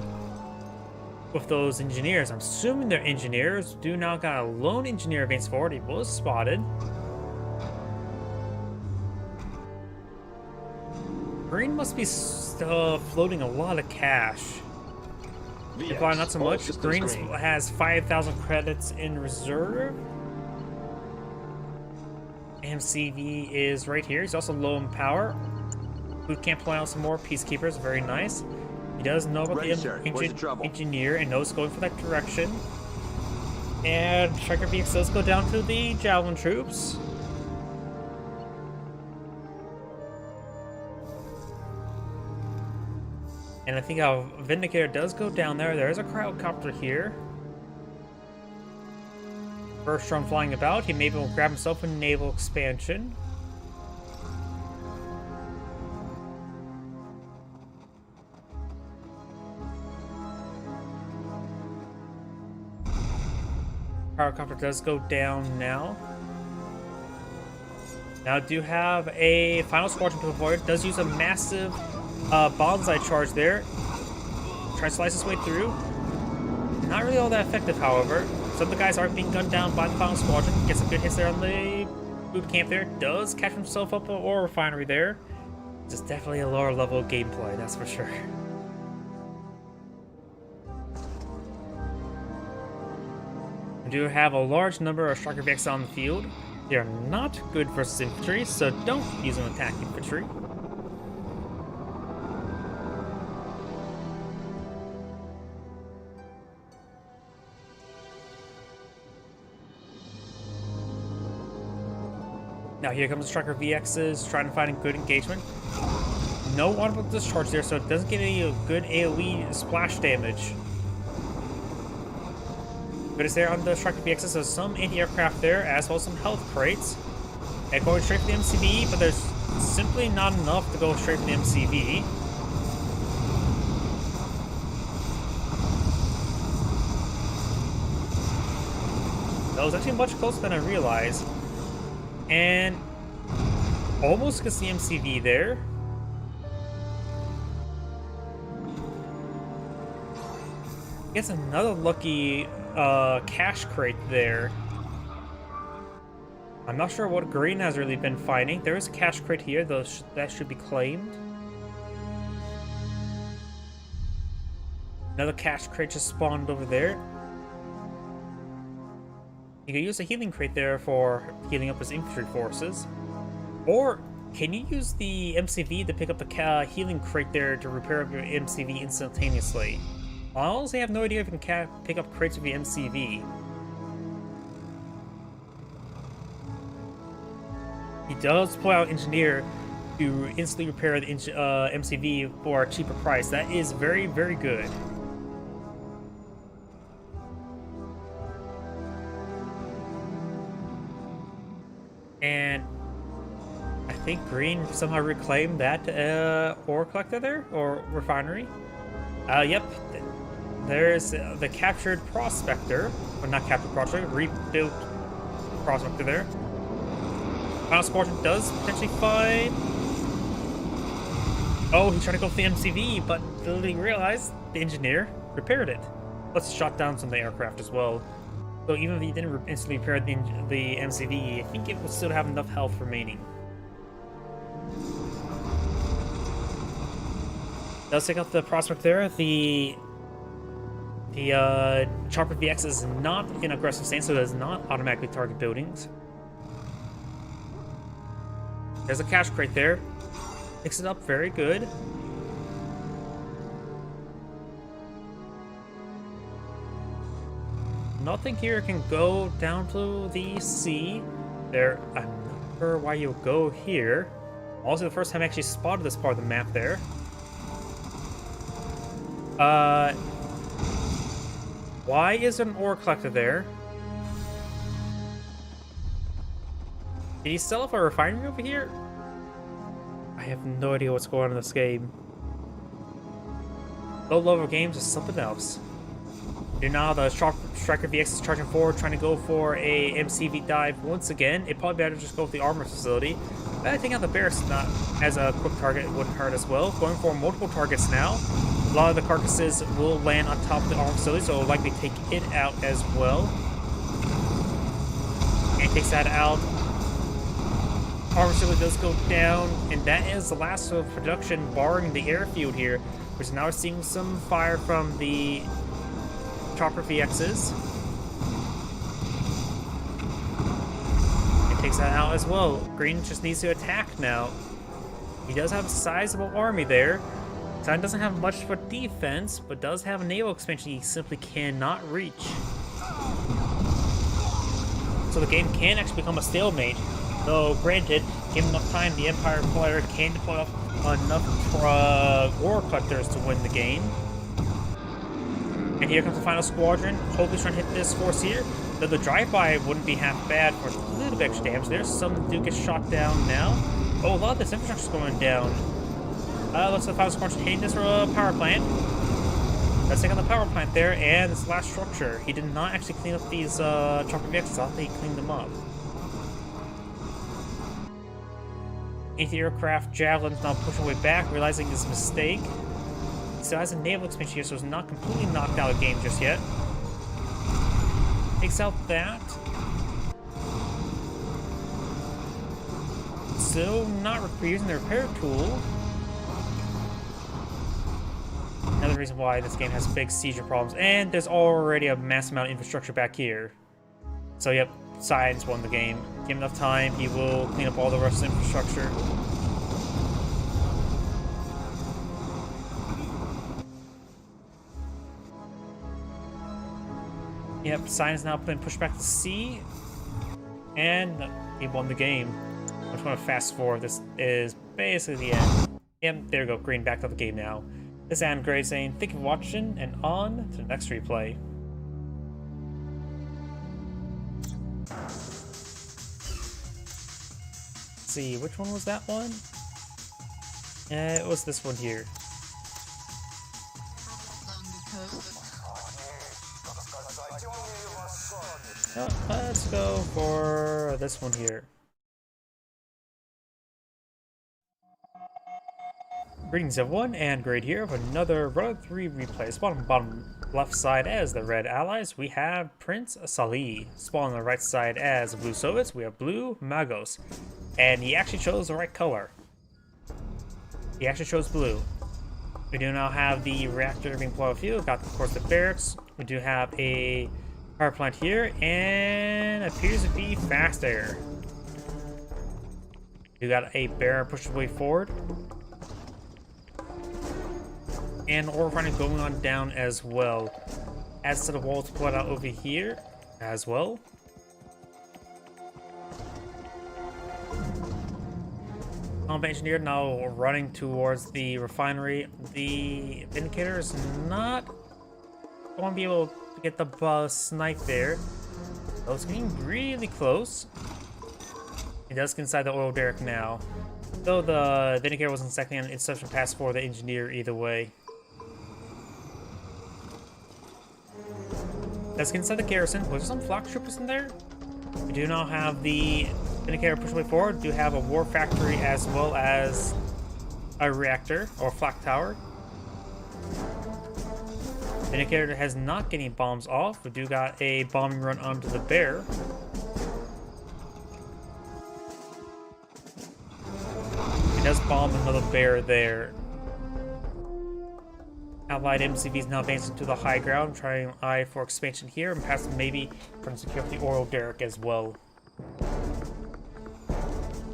with those engineers. I'm assuming they're engineers. Do now got a lone engineer advance forward. He was spotted. Green must be floating a lot of cash. Reply not so much. Green has 5,000 credits in reserve. MCV is right here. He's also low in power. Boot camp pulling out some more peacekeepers. Very nice. He does know about the engineer and knows going for that direction. And Striker VX does go down to the Javelin troops. And I think our Vindicator does go down there. There is a Cryocopter here. First drone flying about. He maybe will grab himself a naval expansion. Cryocopter does go down now. Now do have a final squadron to avoid. Does use a massive bonsai charge there. Try to slice his way through. Not really all that effective, however. Some of the guys are being gunned down by the final squadron. Gets some good hits there on the boot camp there. Does catch himself up an ore refinery there. Just definitely a lower level gameplay, that's for sure. We do have a large number of Striker VX on the field. They are not good versus infantry, so don't use them attack infantry. Now here comes the Striker VXs, trying to find a good engagement. No audible discharge there, so it doesn't get any good AoE splash damage. But it's there on the Striker VXs, so some anti-aircraft there, as well as some health crates. And going straight for the MCV, but there's simply not enough to go straight for the MCV. That was actually much closer than I realized. And almost gets the MCV there. Gets another lucky cache crate there. I'm not sure what green has really been fighting. There is a cache crate here, though that should be claimed. Another cache crate just spawned over there. You can use a healing crate there for healing up his infantry forces. Or can you use the MCV to pick up the healing crate there to repair your MCV instantaneously? I honestly have no idea if you can pick up crates with the MCV. He does pull out Engineer to instantly repair the MCV for a cheaper price. That is very, very good. And I think Green somehow reclaimed that ore collector there, or refinery. Yep. There's the captured prospector, or not captured prospector, rebuilt prospector there. Final Squadron does potentially find. Oh, he's trying to go for the MCV, but didn't realize the Engineer repaired it. Plus, shot down some of the aircraft as well. So even if he didn't instantly repair the MCV, I think it would still have enough health remaining. Does take out the prospect there. The Chopper VX is not in aggressive stance, so it does not automatically target buildings. There's a cache crate there. Picks it up, very good. Nothing here can go down to the sea. There, I'm not sure why you would go here. Also, the first time I actually spotted this part of the map there. Why is there an ore collector there? Did he sell off a refinery over here? I have no idea what's going on in this game. Low level games is something else. Here now, the Striker VX is charging forward, trying to go for a MCV dive once again. It probably better just go with the armor facility. But I think on the Bears not as a quick target wouldn't hurt as well. Going for multiple targets now. A lot of the carcasses will land on top of the armor facility, so it'll likely take it out as well. And takes that out. Armor facility does go down, and that is the last of production, barring the airfield here, which now we're seeing some fire from the Chopper VXs. It takes that out as well. Green just needs to attack now. He does have a sizable army there. Zion doesn't have much for defense, but does have a naval expansion he simply cannot reach. So the game can actually become a stalemate. Though, granted, given enough time, the Empire player can deploy enough ore collectors to win the game. And here comes the final squadron. Hopefully trying to hit this force here. Though the drive-by wouldn't be half bad for a little bit extra damage. There's some do get shot down now. Oh, a lot of this infrastructure's going down. Looks like the final squadron hitting this power plant. Let's take on the power plant there, and this last structure. He did not actually clean up these Chopper VXs. I thought he cleaned them up. Anti-aircraft Javelin's now pushing way back, realizing his mistake. He still has a naval expansion here, so it's not completely knocked out of the game just yet. Takes out that. Still not using the repair tool. Another reason why this game has big seizure problems. And there's already a mass amount of infrastructure back here. So yep, Science won the game. Give him enough time, he will clean up all the rest of the infrastructure. Yep, Science now been pushed back to sea. And he won the game. I just want to fast forward. This is basically the end. Yep, there we go. Green back to the game now. This is Adam Gray saying thank you for watching, and on to the next replay. Let's see, which one was that one? It was this one here. Let's go for this one here. Greetings everyone, and Great here with another Run 3 replay. Bottom left side as the Red Allies, we have Prince Salih. Spawn on the right side as the Blue Soviets, we have Blue Magos. And he actually chose the right color. He actually chose blue. We do now have the reactor being pulled out of field. Got, of course, the barracks. We do have a power plant here, and appears to be fast air. We got a bear pushed way forward. And ore refining going on down as well. As to the walls put out over here as well. Combat engineer now running towards the refinery. The Vindicator is not going to be able to get the snipe there. So it's getting really close. It does get inside the oil derrick now. Though the Vindicator was in second, it's such a pass for the engineer either way. Let's get inside the garrison. Was there some flock troopers in there? We do now have the Vindicator push way forward. We do have a war factory as well as a reactor or flak tower. Vindicator has not getting bombs off. We do got a bombing run onto the bear. It does bomb another bear there. Allied MCVs now advancing to the high ground, trying an eye for expansion here, and perhaps maybe trying to secure the oil derrick as well.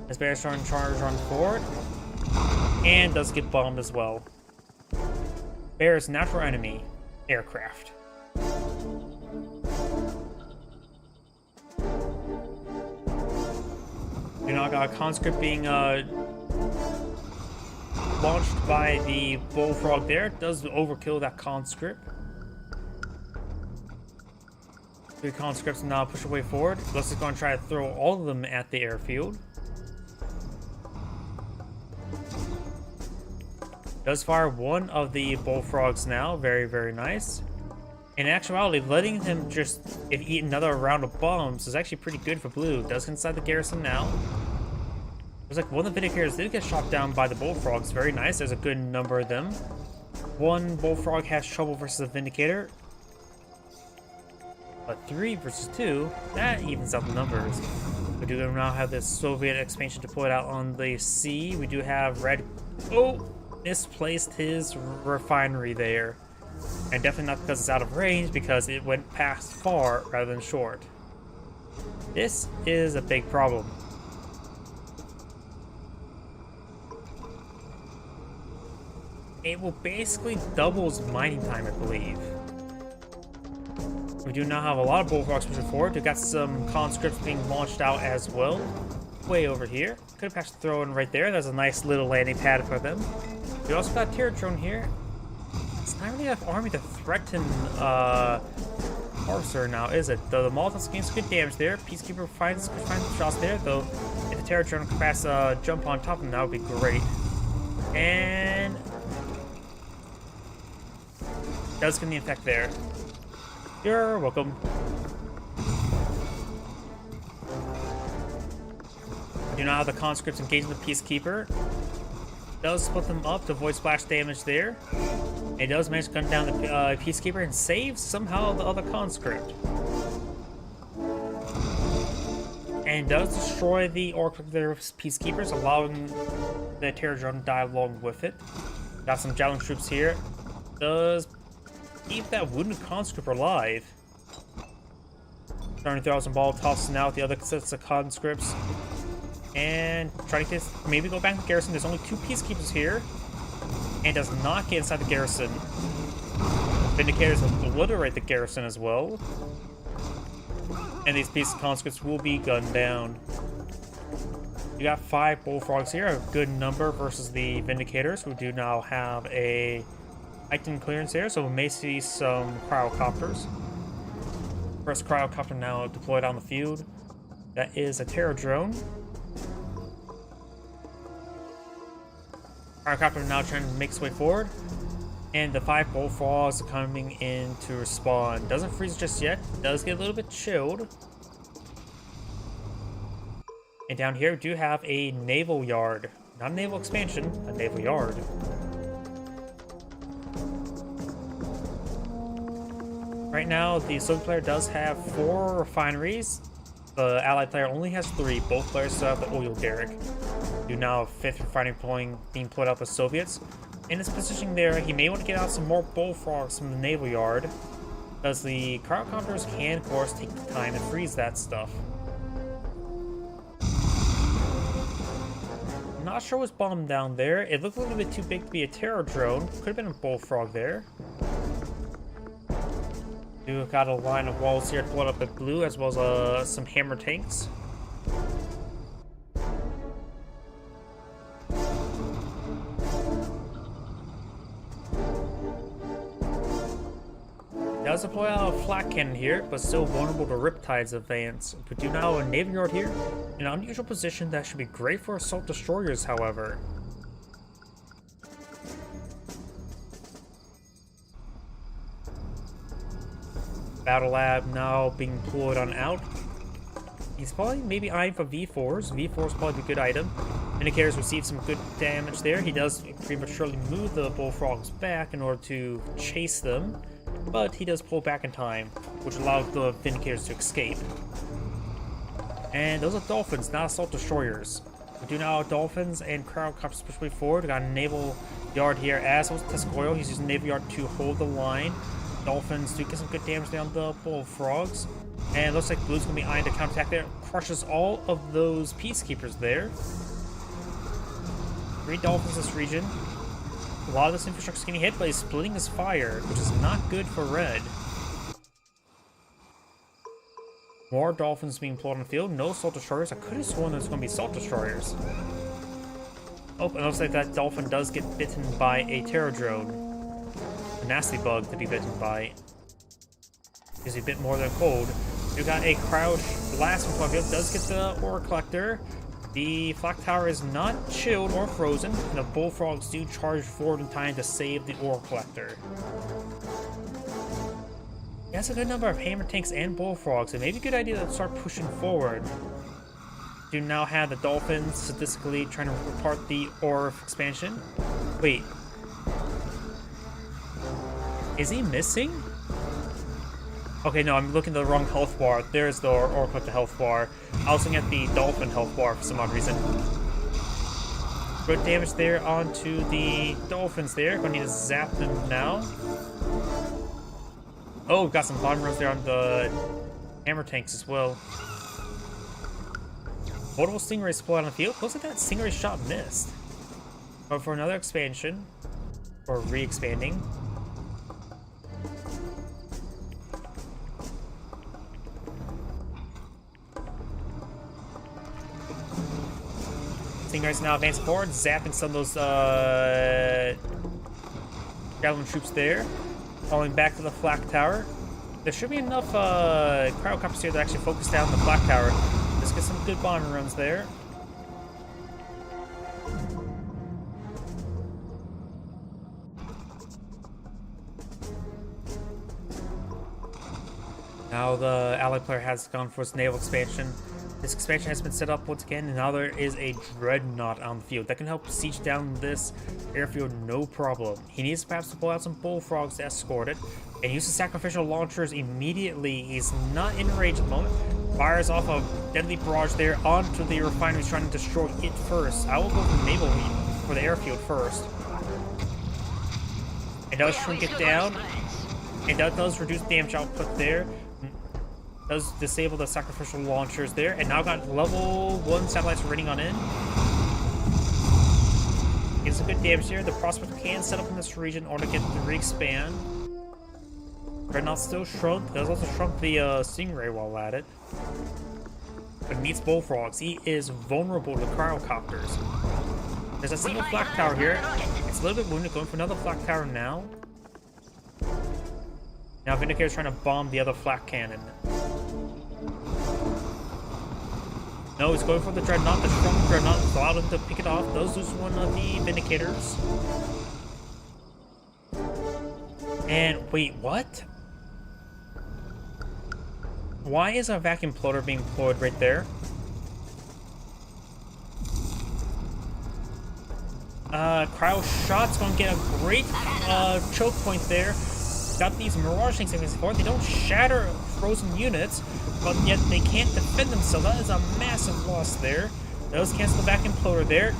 This bear is trying to charge on forward, and does get bombed as well. Bear's natural enemy, aircraft. You know, I got a conscript being launched by the bullfrog there. It does overkill that conscript. The conscripts now push away forward. Looks like going to try to throw all of them at the airfield. Does fire one of the bullfrogs now. Very, very nice. In actuality, letting him just eat another round of bombs is actually pretty good for blue. Does get inside the garrison now. Looks like one of the Vindicators did get shot down by the bullfrogs. Very nice. There's a good number of them. One bullfrog has trouble versus a Vindicator. But 3 versus 2, that evens out the numbers. We do now have this Soviet expansion deployed out on the sea. We do have Red... Oh! Misplaced his refinery there. And definitely not because it's out of range, because it went past far rather than short. This is a big problem. It will basically double his mining time, I believe. We do now have a lot of bullfrogs pushing forward. We've got some conscripts being launched out as well. Way over here. Could have perhaps thrown right there. There's a nice little landing pad for them. We also got a Terror drone here. It's not really enough army to threaten Arthur now, is it? Though the Molotovs gain some good damage there. Peacekeeper finds shots there, though if the Terror drone could pass jump on top of them, that would be great. And does get the effect there. You're welcome. You know how the conscripts engaging the Peacekeeper. Does split them up to avoid splash damage there. It does manage to gun down the Peacekeeper and save somehow the other conscript. And does destroy the orc of their Peacekeepers, allowing the Terror drone to die along with it. Got some Javelin troops here. Does keep that wounded conscript alive. Starting to throw out some ball tosses now with the other sets of conscripts. And trying to maybe go back to the garrison. There's only 2 Peacekeepers here. And does not get inside the garrison. Vindicators obliterate the garrison as well. And these pieces of conscripts will be gunned down. You got 5 bullfrogs here, a good number versus the Vindicators, who do now have a heightened clearance here, so we may see some cryocopters. First cryocopter now deployed on the field. That is a Terror drone. Cryocopter now trying to make its way forward. And the 5 bullfrogs are coming in to respawn. Doesn't freeze just yet. Does get a little bit chilled. And down here we do have a naval yard. Not a naval expansion, a naval yard. Right now, the Soviet player does have 4 refineries. The Allied player only has 3. Both players still have the oil derrick. Do now have 5th refinery being pulled out by Soviets. In his position there, he may want to get out some more bullfrogs from the naval yard, because the cryocopters can, of course, take the time to freeze that stuff. I'm not sure what's bombed down there. It looked a little bit too big to be a terror drone. Could have been a bullfrog there. We've got a line of walls here to blow up at blue, as well as some hammer tanks. Does deploy out a flak cannon here, but still vulnerable to Riptide's advance. We do now have a navy yard here, an unusual position that should be great for assault destroyers, however. Battle Lab now being deployed on out. He's probably maybe eyeing for V4s. V4s probably be a good item. Indicators receive some good damage there. He does prematurely move the bullfrogs back in order to chase them, but he does pull back in time, which allows the Vindicators to escape. And those are Dolphins, not assault destroyers. We do now have Dolphins and Cryocopters pushing forward. We got a naval yard here, as was Tescoil. He's using naval yard to hold the line. Dolphins do get some good damage down the bullfrogs. And it looks like Blue's going to be eyeing to counterattack there. Crushes all of those Peacekeepers there. 3 Dolphins this region. A lot of this infrastructure is getting hit, but he's splitting his fire, which is not good for Red. More Dolphins being pulled on the field. No Assault Destroyers. I could have sworn there's going to be Assault Destroyers. Oh, and it looks like that Dolphin does get bitten by a Terror Drone. A nasty bug to be bitten by. Gives you a bit more than cold. You got a Crouch Blast from Plumfield. Does get the Ore Collector. The Flak Tower is not chilled or frozen, and the Bullfrogs do charge forward in time to save the Ore Collector. He has a good number of Hammer Tanks and Bullfrogs, and maybe a good idea to start pushing forward. Do now have the Dolphins statistically trying to repart the Ore expansion. Wait. Is he missing? Okay, no, I'm looking at the wrong health bar. There's the Ore Collector health bar. I was looking at the Dolphin health bar for some odd reason. Good damage there onto the Dolphins there. Gonna need to zap them now. Oh, got some bomb runs there on the Hammer Tanks as well. Multiple Stingrays split on the field. Looks like that Stingray shot missed. But for another expansion, or re-expanding. Stingrays now advancing forward, zapping some of those Javelin troops there. Falling back to the Flak Tower. There should be enough Cryocopters here to actually focus down the Flak Tower. Let's get some good bomber runs there. Now the ally player has gone for its naval expansion. This expansion has been set up once again, and now there is a Dreadnought on the field that can help siege down this airfield no problem. He needs perhaps to pull out some Bullfrogs to escort it, and use the sacrificial launchers immediately. He's not in range at the moment. Fires off a deadly barrage there onto the refinery, trying to destroy it first. I will go for the naval for the airfield first. It does shrink it down, and that does reduce damage output there. Does disable the sacrificial launchers there, and now got level 1 satellites raiding on in. Gets some good damage here. The Prospector can set up in this region in order to get the re-expand. Dreadnought still shrunk. Does also shrunk the Stingray while at it. But needs Bullfrogs. He is vulnerable to Cryocopters. There's a single Flak Tower here. It's a little bit wounded, going for another Flak Tower now. Now Vindicator's trying to bomb the other Flak Cannon. No, he's going for the Dreadnought. The strong Dreadnought allowed him to pick it off. Does lose one of the Vindicators. And wait, what? Why is a vacuum plotter being deployed right there? Cryo Shot's gonna get a great choke point there. Got these Mirage tanks in support. They don't shatter frozen units, but yet they can't defend themselves. That is a massive loss there. Does cancel the back imploder there.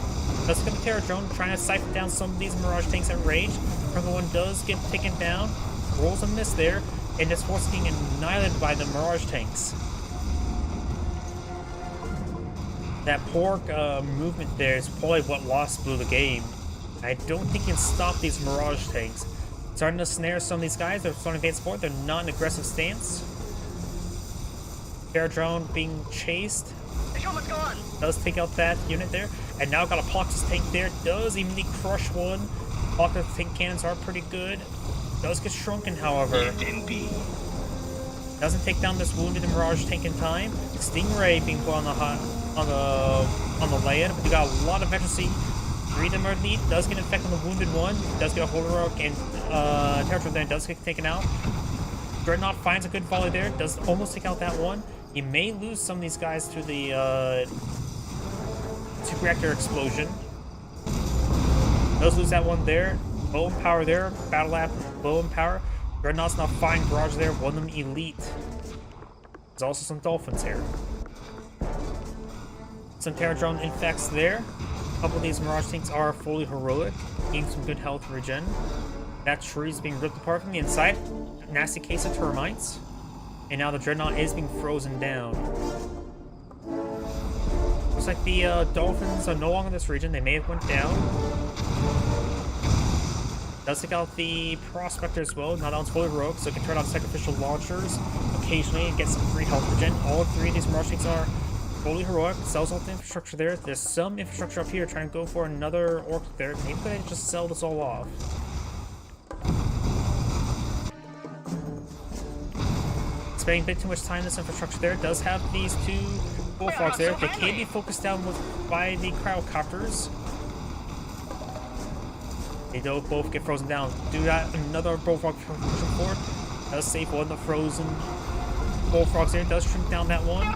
Does get the Terror Drone, trying to siphon down some of these Mirage tanks at range. Trunker 1 does get taken down. Rolls a miss there. And is forced being annihilated by the Mirage tanks. That poor movement there is probably what lost Blue the game. I don't think he can stop these Mirage tanks. Starting to snare some of these guys. They're starting to advance forward. They're not in aggressive stance. Terror Drone being chased. Does take out that unit there. And now got a Poxus tank there. Does evenly crush one. Poxus tank cannons are pretty good. Does get shrunken, however. Doesn't take down this wounded Mirage tank in time. Stingray being put on the land, but you got a lot of veterancy. Three of them are lead. Does get infected on the wounded one. Does get a Holy Rock and Terror Drone there. Does get taken out. Dreadnought finds a good volley there. Does almost take out that one. He may lose some of these guys to the super reactor explosion. Does lose that one there. Low in power there. Battle Lab low in power. Dreadnought's not fine. Barrage there. One of them elite. There's also some Dolphins here. Some Terror Drone infects there. A couple of these Mirage tanks are fully heroic. Gaining some good health regen. That tree is being ripped apart from the inside. Nasty case of termites. And now the Dreadnought is being frozen down. Looks like the Dolphins are no longer in this region. They may have went down. Does take out the Prospector as well. Now that one's fully heroic, so it can turn on sacrificial launchers occasionally and get some free health regen. All three of these Mirage tanks are fully heroic. Sells all the infrastructure there. There's some infrastructure up here trying to go for another Orc there. Maybe they just sell this all off. Spending a bit too much time in this infrastructure there. Does have these two Bullfrogs there. They can be focused down by the Cryocopters. They don't both get frozen down. Do that another Bullfrog pushing forward. Does save one of the frozen Bullfrogs there. Does shrink down that one.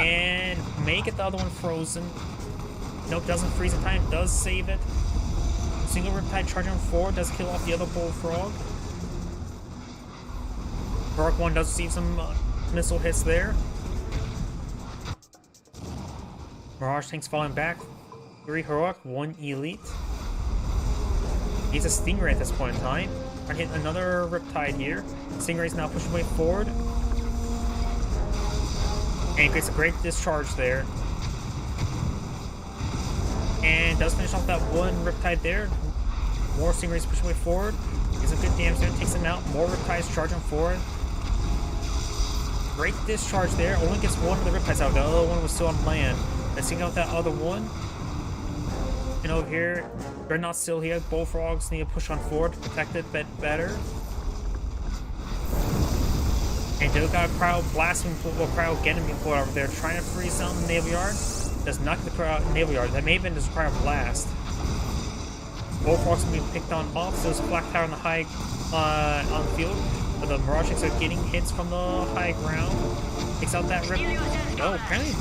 And may get the other one frozen. Nope, doesn't freeze in time. Does save it. Single Riptide charging forward. Does kill off the other Bullfrog. Heroic 1 does receive some missile hits there. Mirage tanks falling back. 3 Heroic, 1 Elite. He's a Stingray at this point in time. Trying to hit another Riptide here. Stingray's now pushing way forward. And he creates a great discharge there. And does finish off that one Riptide there. More Stingrays pushing way forward. Gives some good damage there. Takes him out. More Riptides charging forward. Great discharge there. Only gets one of the Riptides out. The other one was still on land. Let's take out that other one. And over here, Dreadnought's still here. Bullfrogs need to push on forward to protect it a bit better. And they got a Cryo blasting, Cryo getting before over there, trying to freeze down the Naval Yard. Does not get the Cryo Naval Yard. That may have been just Cryo Blast. Bullfrogs can be picked on off, so there's Flak Tower on the high on the field. But the Mirage tanks are getting hits from the high ground. Takes out that rip. Oh, apparently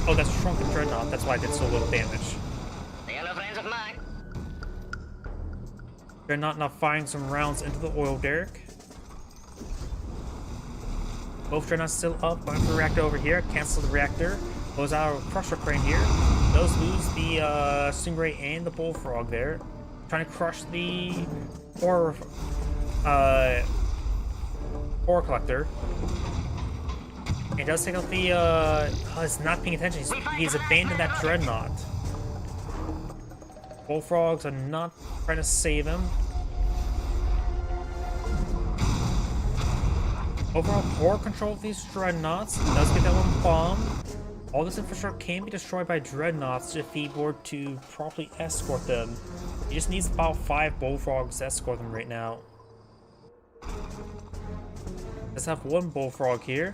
oh, that's Shrunken Dreadnought. That's why I did so little damage. Dreadnought now firing some rounds into the oil derrick. Both Dreadnoughts still up. Going for the reactor over here. Cancel the reactor. Goes out of Crusher Crane here. Does lose the Stingray and the Bullfrog there. Trying to crush the Ore Collector. It does take out the he's not paying attention. He's abandoned that Dreadnought. Bullfrogs are not trying to save him. Overall poor control of these Dreadnoughts. Does get that one bombed. All this infrastructure can be destroyed by Dreadnoughts if he were to properly escort them. He just needs about 5 Bullfrogs to escort them right now. Let's have one Bullfrog here.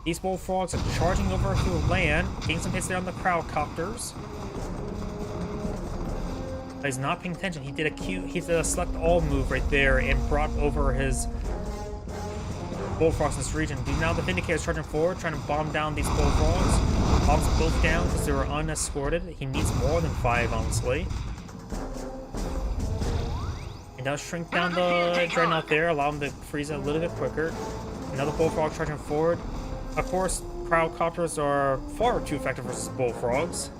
These Bullfrogs are charging over to land, getting some hits there on the Cryocopters. He's not paying attention. He did a select all move right there and brought over his Bullfrogs in this region. Now the Vindicator's charging forward, trying to bomb down these Bullfrogs. Bombs them both down because they were unescorted. He needs more than 5, honestly. He does shrink down the Dreadnought there, allow him to freeze it a little bit quicker. Another Bullfrog charging forward. Of course, Cryocopters are far too effective versus Bullfrogs.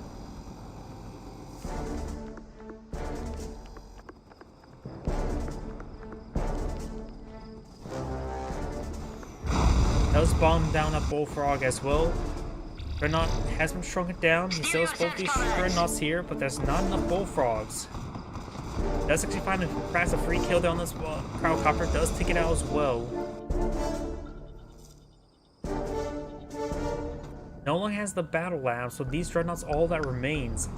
spawn down that bullfrog as well. Dreadnought has been shrunken down. He still has both these dreadnoughts here, but there's not enough bullfrogs. Does actually find a perhaps a free kill there on this Cryocopter. Does take it out as well. No longer has the battle lab, so these dreadnoughts all that remains.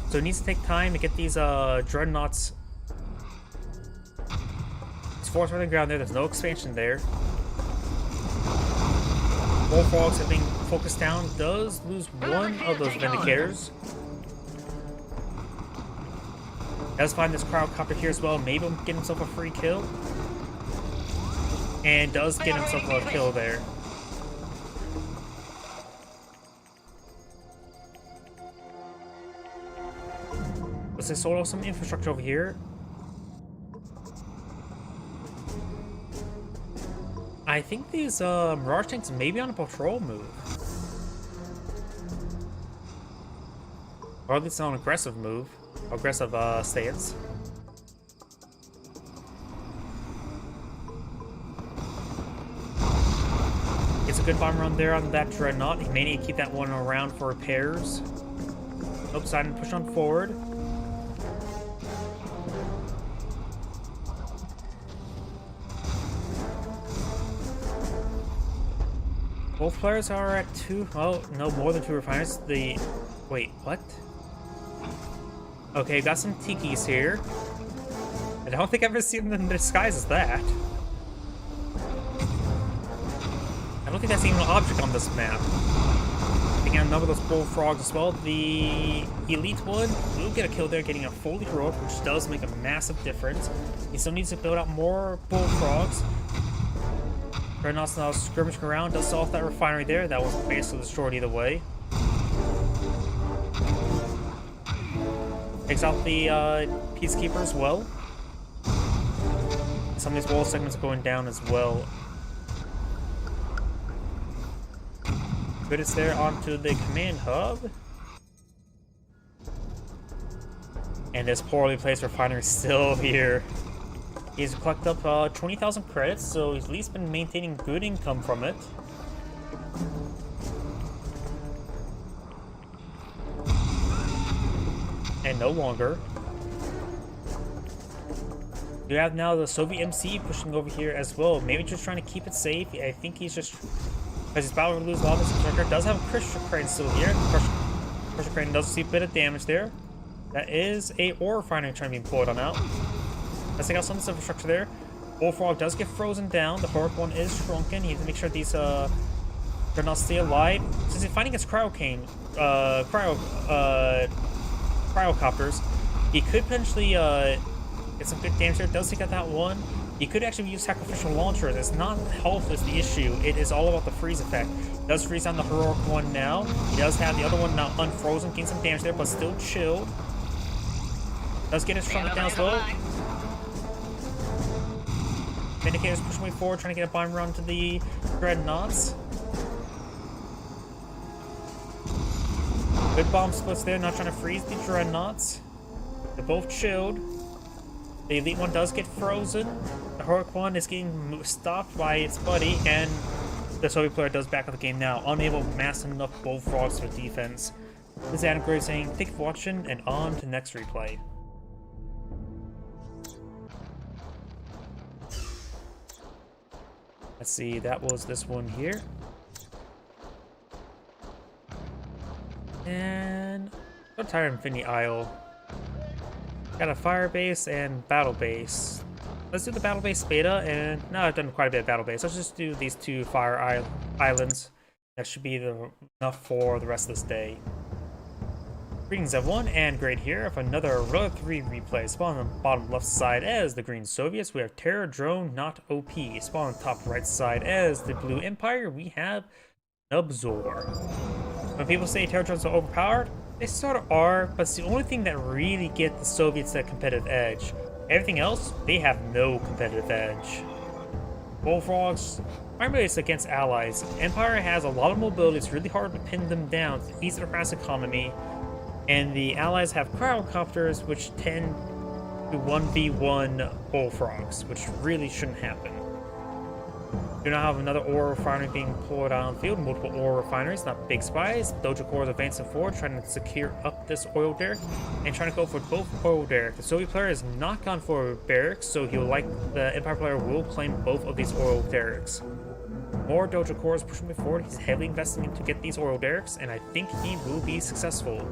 So it needs to take time to get these dreadnoughts. It's forced on the ground there. There's no expansion there. Bullfrogs have been focused down. Does lose one of those Vindicators. Does find this Cryocopter here as well. Maybe he'll get himself a free kill. And does get himself a kill there. Let's say sort of some infrastructure over here. I think these Mirage tanks may be on a patrol move. Or at least on an aggressive move. Aggressive stance. It's a good bomb run there on that Dreadnought. He may need to keep that one around for repairs. Nope, deciding to push on forward. Both players are at 2, well, no more than 2 refiners. Wait, what? Okay, got some Tikis here. I don't think I've ever seen them disguised as that. I don't think that's even an object on this map. Taking out a number of those bullfrogs as well. The elite one will get a kill there, getting a fully heroic, which does make a massive difference. He still needs to build out more bullfrogs. Dreadnought's now skirmishing around, does off that refinery there. That was basically destroyed either way. Takes out the Peacekeeper as well. Some of these wall segments are going down as well. Good, it's there onto the command hub. And this poorly placed refinery is still here. He's collected up 20,000 credits, so he's at least been maintaining good income from it. And no longer. You have now the Soviet MC pushing over here as well. Maybe just trying to keep it safe. I think he's just, because he's about to lose a lot of his infrastructure. Does have a Crusher Crane still here. Crusher Crane does see a bit of damage there. That is a ore refinery trying to be employed on out. Let's take out some of this infrastructure there. Bullfrog does get frozen down. The Heroic one is shrunken. You have to make sure these Dreadnoughts stay alive. Since he's fighting against Cryocopters, he could potentially get some good damage there. Does take out that one. He could actually use sacrificial launchers. It's not health is the issue. It is all about the freeze effect. He does freeze down the Heroic one now. He does have the other one now unfrozen, getting some damage there, but still chilled. Does get his shrunken down as well. Vindicator's pushing way forward, trying to get a bomb run to the Dreadnoughts. Good bomb splits there, not trying to freeze the Dreadnoughts. They're both chilled. The elite one does get frozen. The heroic one is getting stopped by its buddy, and the Soviet player does back up the game now, unable to mass enough bullfrogs for defense. This is Adam Gray saying, thank you for watching, and on to next replay. Let's see, that was this one here. And I'm tired of Infinity Isle. Got a fire base and battle base. Let's do the battle base beta, and now I've done quite a bit of battle base. Let's just do these 2 fire islands. That should be enough for the rest of this day. Greetings everyone, and Great here for another Rota 3 replay. Spawn on the bottom left side as the Green Soviets, we have Terror Drone Not OP. Spawn on the top right side as the Blue Empire, we have Nubzor. When people say Terror Drones are overpowered, they sort of are, but it's the only thing that really get the Soviets that competitive edge. Everything else, they have no competitive edge. Bullfrogs, primarily it's against allies. Empire has a lot of mobility, it's really hard to pin them down. It's easy to harass economy. And the allies have Cryocopters, which tend to 1v1 bullfrogs, which really shouldn't happen. Do now have another ore refinery being deployed on the field. Multiple ore refineries, not big spies. Dojo Corps is advancing forward, trying to secure up this oil derrick and trying to go for both oil derrick. The Soviet player has not gone for barracks, so he'll like the Empire player will claim both of these oil derricks. More Dojo Corps is pushing me forward. He's heavily investing in to get these oil derricks, and I think he will be successful.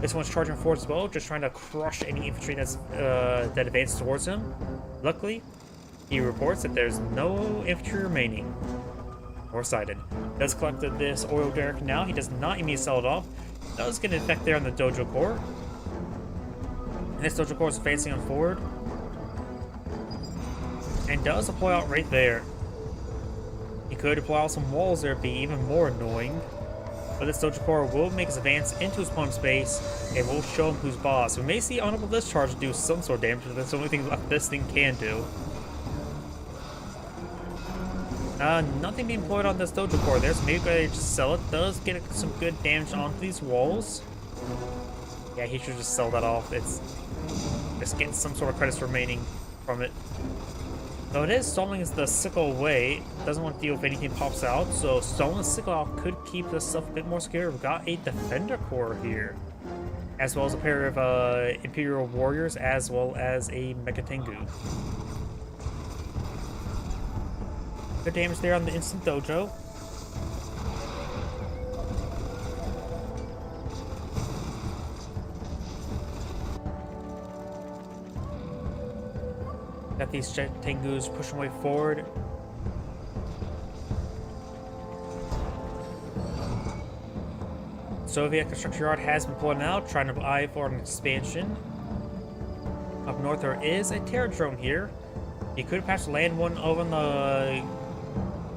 This one's charging forward as well, just trying to crush any infantry that's that advances towards him. Luckily, he reports that there's no infantry remaining or sighted. Does collect this oil derrick now. He does not immediately sell it off. Does get an effect there on the Dojo Corps. And this Dojo Corps is facing on forward. And does deploy out right there. He could deploy out some walls there, be even more annoying. But this Dojo Corps will make his advance into his opponent's base and will show him who's boss. We may see Honorable Discharge do some sort of damage, but that's the only thing this thing can do. Nothing being employed on this Dojo Corps there, so maybe I just sell it. Does get some good damage onto these walls. Yeah, he should just sell that off. It's just getting some sort of credits remaining from it. Though it is stalling the sickle away, doesn't want to deal if anything pops out, so stalling the sickle out could keep this stuff a bit more secure. We've got a Defender Corps here, as well as a pair of Imperial Warriors, as well as a Mecha Tengu. Good damage there on the instant dojo. Got these Jet Tengus pushing way forward. Soviet construction yard has been pulling out, trying to eye for an expansion. Up north there is a Terror drone here. You could perhaps land one over on the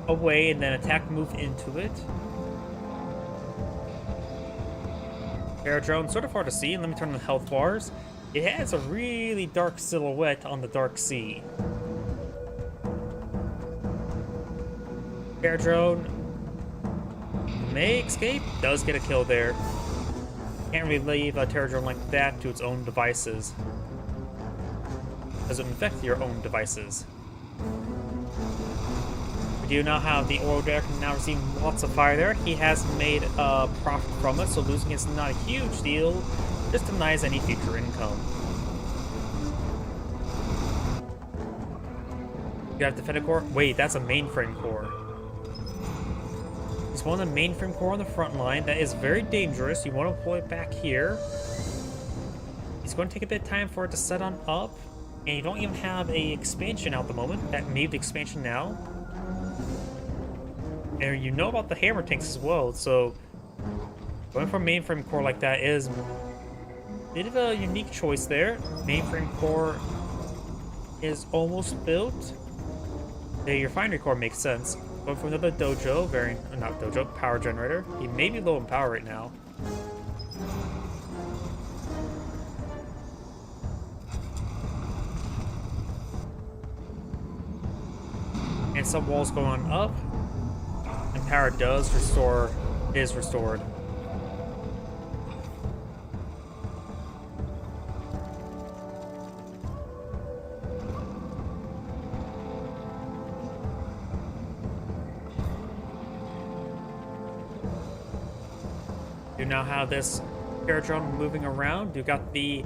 away and then attack, move into it. Terror drone, sort of hard to see, and let me turn on the health bars. It has a really dark silhouette on the Dark Sea. Terror drone may escape, does get a kill there. Can't really leave a Terror drone like that to its own devices. Doesn't infect your own devices. We do now have the oil derrick now receiving lots of fire there. He has made a profit from it, so losing is not a huge deal. Just denies any future income. You have Defender Corps. Wait, that's a mainframe core. He's one of the mainframe core on the front line. That is very dangerous. You want to pull it back here. He's going to take a bit of time for it to set on up. And you don't even have a expansion out at the moment. That made the expansion now. And you know about the hammer tanks as well, so going for a mainframe core like that is a bit of a unique choice there. Mainframe core is almost built. The refinery core makes sense. Going for another dojo, not dojo, power generator. He may be low in power right now. And some walls going up. And power is restored. You now have this Terror drone moving around. You got the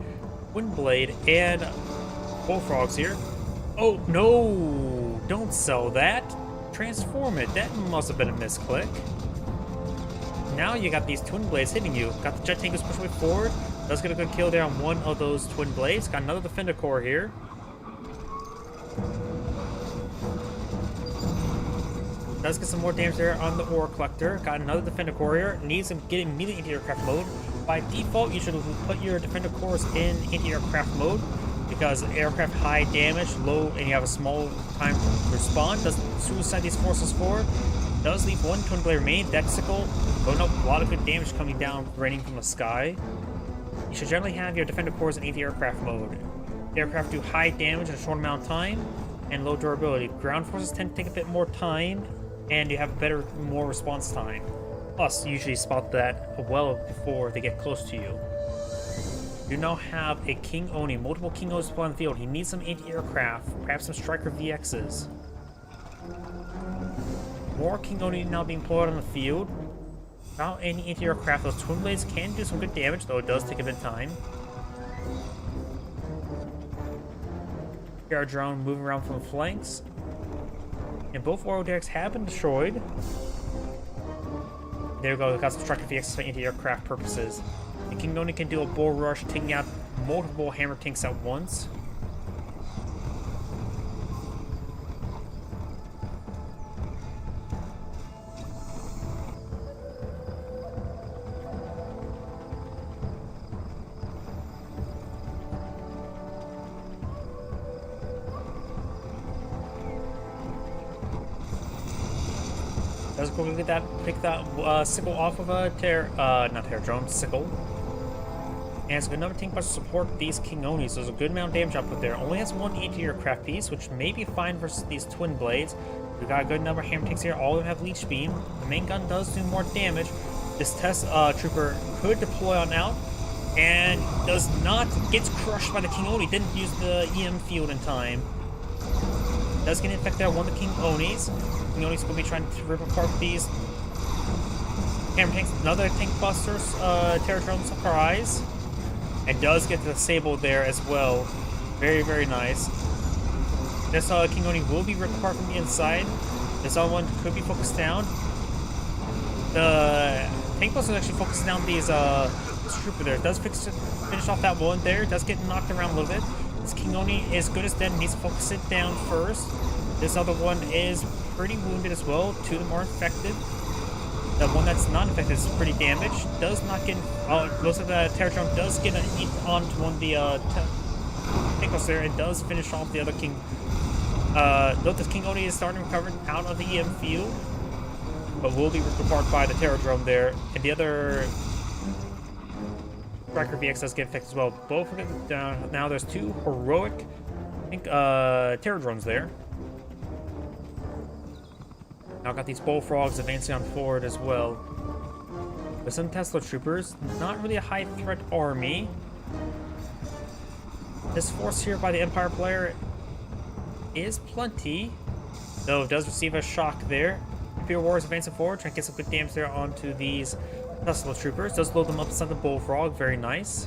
Windblade and Bullfrogs here. Oh no! Don't sell that. Transform it. That must have been a misclick. Now you got these twin blades hitting you. Got the Jet Tankers pushing way forward. Does get a good kill there on one of those twin blades. Got another Defender Corps here. Does get some more damage there on the Ore Collector. Got another Defender Corps here. Needs to get immediately into aircraft mode. By default, you should put your Defender Corps in anti-aircraft mode, because aircraft high damage, low, and you have a small time to respond. Does suicide these forces forward. Does leave one twin blade remain. Dexicle going up, a lot of good damage coming down, raining from the sky. You should generally have your Defender Corps in anti-aircraft mode. Aircraft do high damage in a short amount of time, and low durability. Ground forces tend to take a bit more time, and you have more response time. Plus, you usually spot that well before they get close to you. You now have a King Oni, multiple King Onis on the field. He needs some anti-aircraft, perhaps some Striker VXs. More King Oni now being pulled out on the field. Without any anti-air craft, those twin blades can do some good damage, though it does take a bit of time. Our drone moving around from the flanks. And both Royal Derricks have been destroyed. There we go, we got some Striker VX for anti-aircraft purposes. The King Oni can do a bull rush, taking out multiple hammer tanks at once. Let's go get that, pick that sickle off of a not Terror Drone, sickle. And it's another tank bunch to support these King Onis. There's a good amount of damage output there. Only has one anti-aircraft piece, which may be fine versus these twin blades. We got a good number of hammer tanks here. All of them have leech beam. The main gun does do more damage. This test trooper could deploy on out, and does not, gets crushed by the King Oni. Didn't use the EM field in time. Does get infected at one of the King Onis. King Onis going to be trying to rip apart these hammer tanks. Another tank busters, Terror Drone surprise. And does get the Sable there as well. Very, very nice. This King Oni will be ripped apart from the inside. This other one could be focused down. The tank busters actually focusing down these this trooper there. Does finish off that one there. Does get knocked around a little bit. This King Oni is good as dead. Needs to focus it down first. This other one is pretty wounded as well. Two of them are infected. The one that's not infected is pretty damaged. Does not get. Looks like the Terror Drone does get an eat onto one of the tank busters there. It does finish off the other King. Note this King Oni is starting to recover out of the EM field, but will be ripped apart by the Terror Drone there. And the other Striker VX does get infected as well. Both of them down. Now there's two heroic, I think, Terror Drones there. Now got these Bullfrogs advancing on forward as well. With some Tesla troopers, not really a high threat army. This force here by the Empire player is plenty, though it does receive a shock there. Imperial Warriors advancing forward, trying to get some good damage there onto these Tesla troopers. Does load them up inside the Bullfrog, very nice.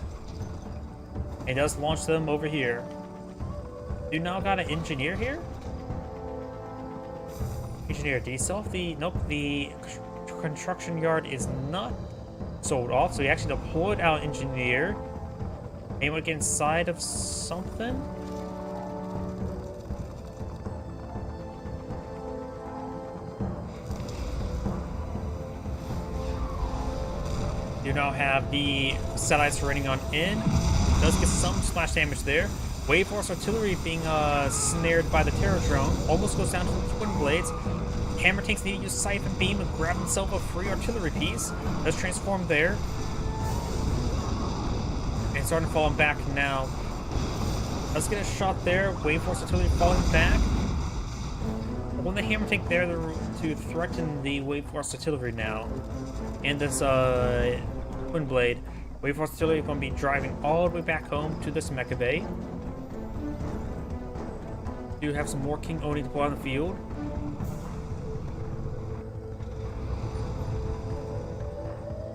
And does launch them over here. You now got an engineer here? Engineer, do you sell off the... Nope, the construction yard is not sold off, so you actually deployed out engineer. Anyone get inside of something? You now have the satellites running on in. Does get some splash damage there. Wave Force Artillery being snared by the Terror Drone. Almost goes down to the twin blades. Hammer tanks need to use Siphon Beam and grab himself a free artillery piece. Does transform there. And starting to fall back now. Let's get a shot there. Wave Force Artillery falling back. When the hammer tank there to threaten the Wave Force Artillery now. And this twin blade. Wave Force Artillery is going to be driving all the way back home to this Mecha Bay. Do have some more King Oni to pull on the field.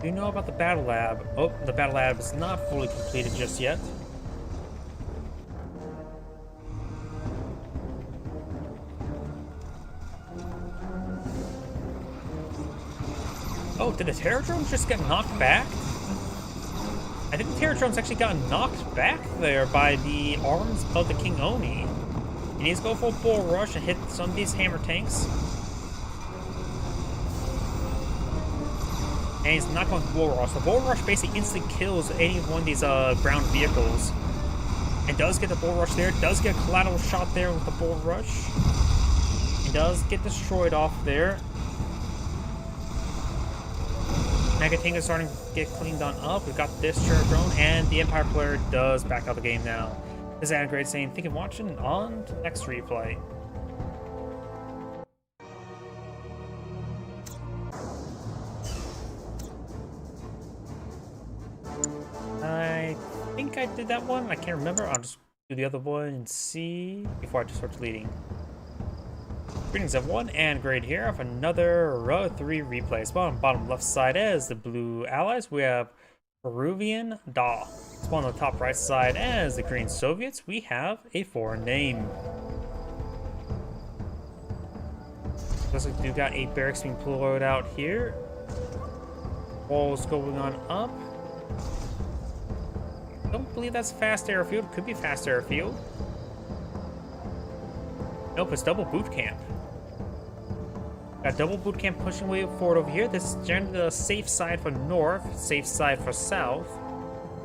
Do you know about the Battle Lab? Oh, the Battle Lab is not fully completed just yet. Oh, did the Terror Drones just get knocked back? I think the Terror Drones actually got knocked back there by the arms of the King Oni. He needs to go for a bull rush and hit some of these hammer tanks. And he's not going to bull rush. The bull rush basically instantly kills any one of these ground vehicles. And does get the bull rush there. Does get a collateral shot there with the bull rush. He does get destroyed off there. Mega Tank is starting to get cleaned on up. We've got this Terror Drone, and the Empire player does back out the game now. This is Anagrade saying, thank you for watching on to the next replay. I think I did that one. I can't remember. I'll just do the other one and see before I just start deleting. Greetings everyone, and Great here of another Row 3 replay. Spawn on bottom left side as the blue allies, we have Peruvian Da. Spawn on the top right side as the green Soviets, we have a foreign name. Looks like we got a barracks being pulled out here. Walls going on up. Don't believe that's fast airfield, could be fast airfield. Nope, it's double boot camp. Got double boot camp pushing way forward over here. This is generally the safe side for north, safe side for south.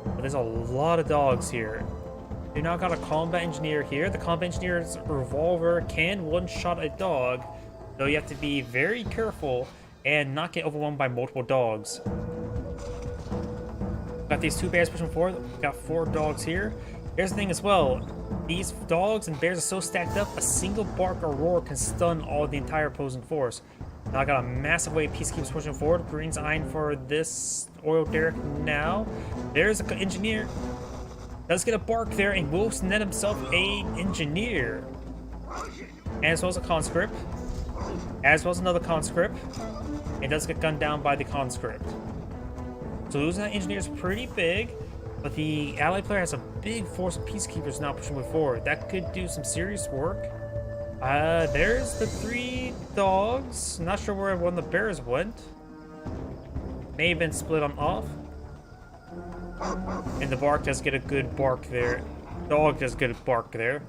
But there's a lot of dogs here. You now got a combat engineer here. The combat engineer's revolver can one-shot a dog, though you have to be very careful and not get overwhelmed by multiple dogs. Got these two bears pushing forward. Got 4 dogs here. Here's the thing as well. These dogs and bears are so stacked up, a single bark or roar can stun all the entire opposing force. Now I got a massive wave of peacekeepers pushing forward. Green's eyeing for this oil derrick now. There's an engineer. Does get a bark there and will net himself an engineer. As well as a conscript. As well as another conscript. And does get gunned down by the conscript. So losing that engineer is pretty big. But the allied player has a big force of peacekeepers now pushing forward. That could do some serious work. There's the 3 dogs. Not sure where one of the bears went. May have been split on off. And the bark does get a good bark there. Dog does get a bark there.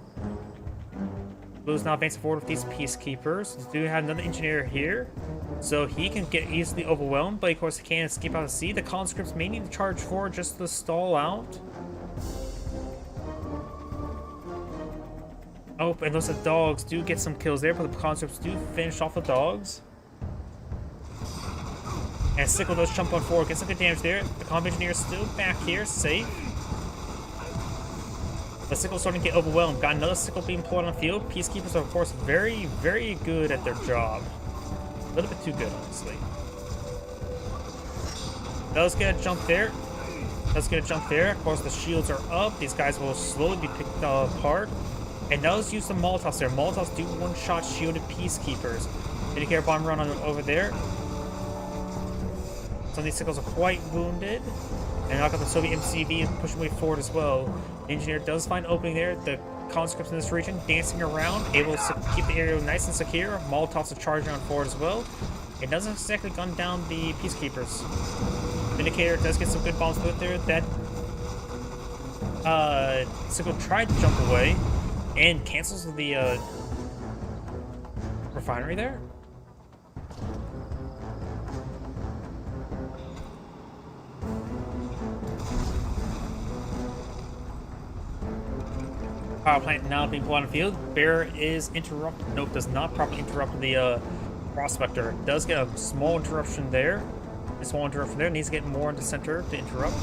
Blue's now advancing forward with these peacekeepers. We do have another engineer here, so he can get easily overwhelmed, but of course he can't escape out to sea. The conscripts may need to charge forward just to stall out. Oh, and those dogs do get some kills there, but the conscripts do finish off the dogs. And Sickle does jump on forward, gets some good damage there. The combat engineer is still back here, safe. The Sickle's starting to get overwhelmed. Got another Sickle being pulled on the field. Peacekeepers are, of course, very, very good at their job. A little bit too good, honestly. Does get a jump there. Does get a jump there. Of course, the shields are up. These guys will slowly be picked apart. And does use some Molotovs there. Molotovs do one-shot shielded peacekeepers. Vindicator bomb run on over there. Some of these Sickles are quite wounded. And I got the Soviet MCV pushing way forward as well. The engineer does find an opening there. The conscripts in this region dancing around, able to keep the area nice and secure. Molotovs are charging on forward as well. It doesn't exactly gun down the peacekeepers. Vindicator does get some good bombs put there. That Sickle tried to jump away and cancels the refinery there. Power plant now being pulled on the field. Bear is interrupted. Nope, does not properly interrupt the prospector. Does get a small interruption there. A small interruption there. Needs to get more into center to interrupt.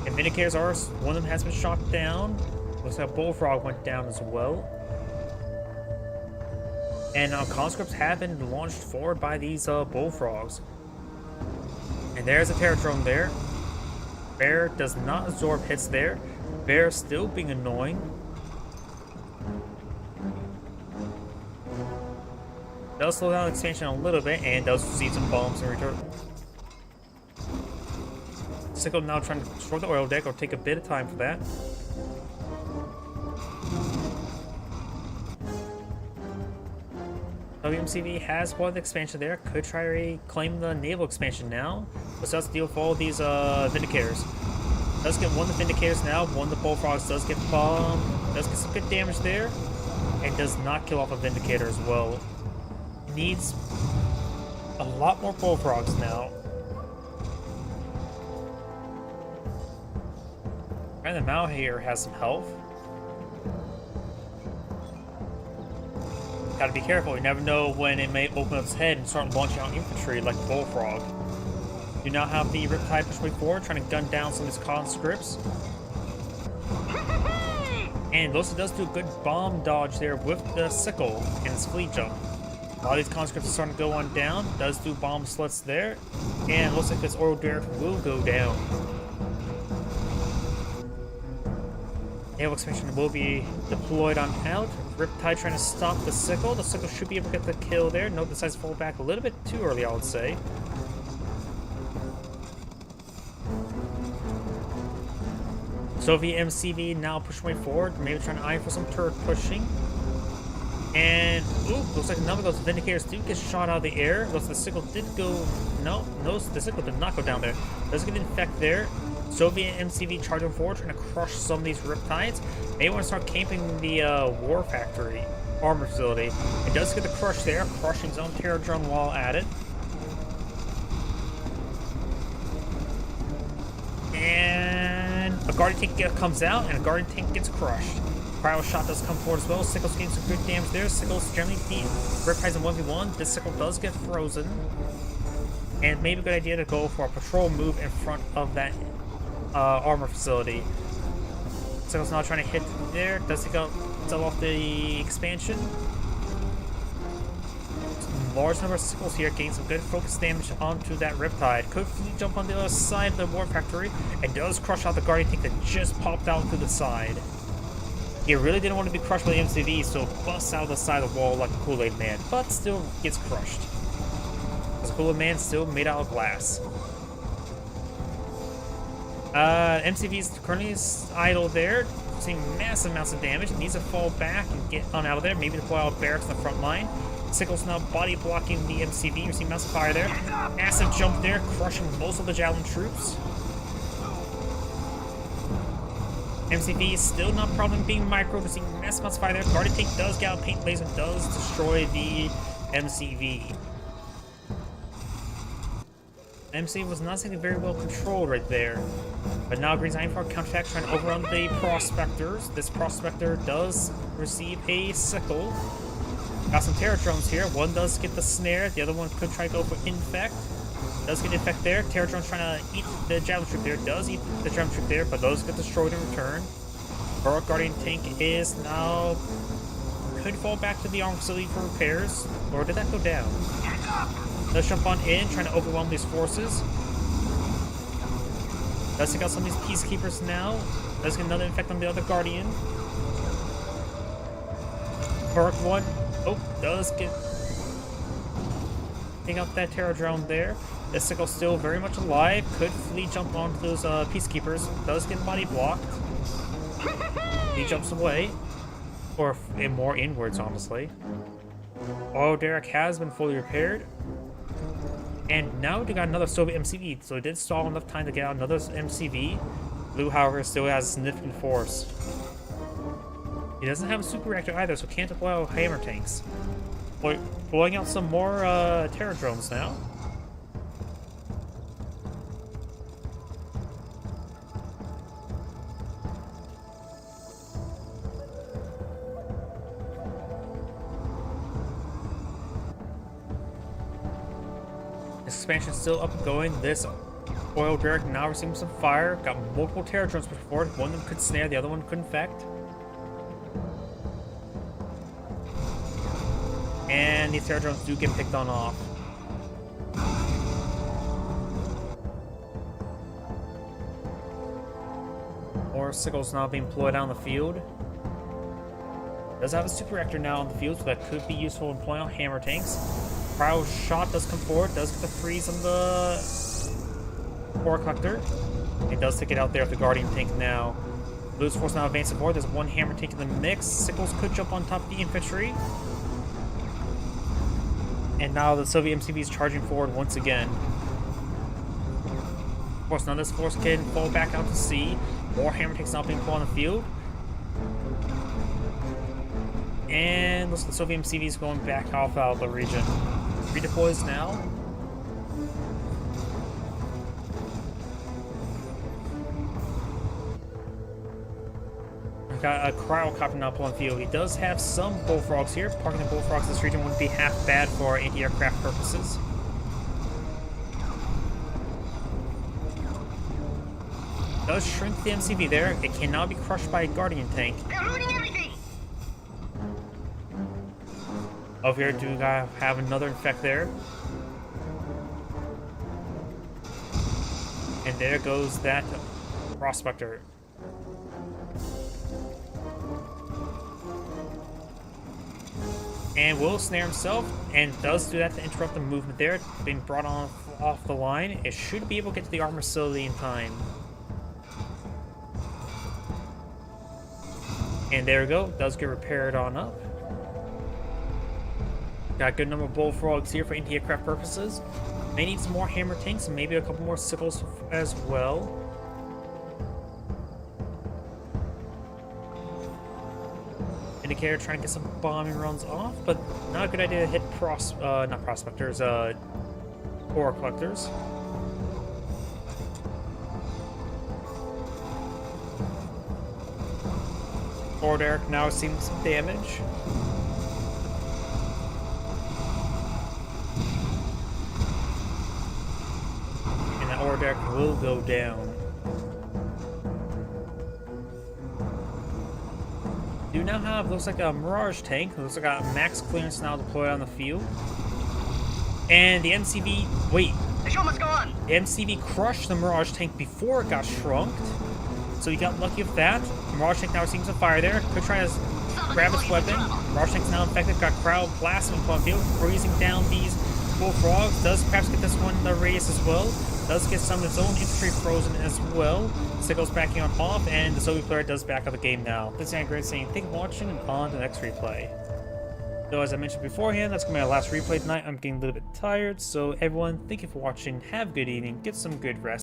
And Vindicators are, one of them has been shot down. Looks like Bullfrog went down as well. And conscripts have been launched forward by these Bullfrogs. And there's a Terror drone there. Bear does not absorb hits there. Bear still being annoying. Does slow down expansion a little bit and does receive some bombs in return. Sickle now trying to destroy the oil deck, or take a bit of time for that. WMCV has one expansion there. Could try to claim the naval expansion now. But does deal with all these Vindicators. Does get one of the Vindicators now. One of the Bullfrogs does get bombed. Does get some good damage there. And does not kill off a Vindicator as well. Needs a lot more Bullfrogs now. And the Mao here has some health. Gotta be careful, you never know when it may open up its head and start launching out infantry like Bullfrog. You now have the Riptide push way forward, trying to gun down some of these conscripts. And Losa does do a good bomb dodge there with the Sickle and his fleet jump. A lot of these conscripts are starting to go on down. Does do bomb sluts there. And it looks like this oil derrick will go down. Naval expansion will be deployed on out. Riptide trying to stop the Sickle. The Sickle should be able to get the kill there. Nope, decides to fall back a little bit too early, I would say. Soviet MCV now pushing way forward, maybe trying to eye for some turret pushing. And, ooh, looks like none of those Vindicators do get shot out of the air. Looks like the Sickle did go, no, the Sickle did not go down there. Does get infect there. Soviet MCV charging forward, trying to crush some of these Riptides. They want to start camping the War Factory armor facility. It does get the crush there, crushing his own Terror Drone while at it. And a Guardian Tank comes out, and a Guardian Tank gets crushed. Cryo Shot does come forward as well. Sickle's getting some good damage there. Sickle's generally beat Riptides in 1v1. This Sickle does get frozen. And maybe a good idea to go for a patrol move in front of that armor facility. Sickle's now trying to hit there. Does he go sell off the expansion? Large number of Sickles here, getting some good focus damage onto that Riptide. Could jump on the other side of the War Factory and does crush out the Guardian Tank that just popped out to the side. He really didn't want to be crushed by the MCV, so busts out the side of the wall like a Kool-Aid Man, but still gets crushed. Because Kool-Aid Man still made out of glass. MCV is currently idle there, seeing massive amounts of damage. Needs to fall back and get on out of there. Maybe deploy out barracks in the front line. Sickle's now body blocking the MCV. You're seeing massive fire there. Massive jump there, crushing most of the Javelin troops. MCV is still not a problem being micro. We're seeing massive amounts of fire there. Guardian Tank does get out paint laser and does destroy the MCV. MCV was not seeming very well controlled right there. But now Green's eyeing for a counterattack, trying to overrun the Prospectors. This Prospector does receive a Sickle. Got some Terror Drones here. One does get the snare. The other one could try to go for infect. Does get infect there. Terror Drone's trying to eat the Javelin Troop there. Does eat the Javelin Troop there, but those get destroyed in return. Heroic Guardian Tank is now... could fall back to the armor facility for repairs. Or did that go down? Does jump on in, trying to overwhelm these forces. Does take out some of these Peacekeepers now. Does get another infect on the other Guardian. Heroic one. Oh, does get... take out that Terror Drone there. The Sickle still very much alive. Could flee jump onto those Peacekeepers. Does get body blocked. He jumps away. Or more inwards, honestly. Oh, Derek has been fully repaired. And now we got another Soviet MCV. So he did stall enough time to get out another MCV. Blue, however, still has significant force. He doesn't have a super reactor either, so can't deploy out hammer tanks. Blowing out some more Terror Drones now. Expansion still up and going. This oil derrick now receiving some fire. Got multiple Terror Drones before. One of them could snare, the other one could infect. And these Terror Drones do get picked on off. More Sickles now being deployed out on the field. Does have a super reactor now on the field, so that could be useful in deploying out hammer tanks. Cryo Shot does come forward, does get the freeze on the Ore Collector. It does take it out there with the Guardian Tank now. Blue's force now advancing forward. There's one hammer tank in the mix. Sickles could jump on top of the infantry. And now the Soviet MCV is charging forward once again. Of course, now this force can fall back out to sea. More hammer tanks now being put on the field. And looks like the Soviet MCV is going back off out of the region. Redeploys now. Got a Cryocopter now pulling field. He does have some Bullfrogs here. Parking the Bullfrogs in this region wouldn't be half bad for anti-aircraft purposes. Does shrink the MCV there. It can now be crushed by a Guardian Tank. They're looting everything! Over here, do have another infect there. And there goes that Prospector. And will snare himself, and does do that to interrupt the movement there. Being brought on off the line. It should be able to get to the armor facility in time. And there we go. Does get repaired on up. Got a good number of bullfrogs here for anti-aircraft purposes. May need some more hammer tanks and maybe a couple more sickles as well. Indicator trying to get some bombing runs off, but not a good idea to hit not prospectors, ore collectors. Forward Eric now seeing some damage. And that ore deck will go down. Do now have, looks like a Mirage tank. Looks like a max clearance now deployed on the field. And the MCV, wait. The show must go on! The MCV crushed the Mirage tank before it got shrunked. So he got lucky with that. Mirage tank now seems to fire there. Could try to grab his weapon. Mirage tank's now infected. Got crowd blasting upon field, freezing down these bullfrogs. Does perhaps get this one in the radius as well. Does get some of his own infantry frozen as well. Sickles backing on off, and the Soviet player does back up the game now. This is Andrew saying thank you for watching, and on to the next replay. So as I mentioned beforehand, that's going to be my last replay tonight. I'm getting a little bit tired, so everyone, thank you for watching. Have a good evening. Get some good rest.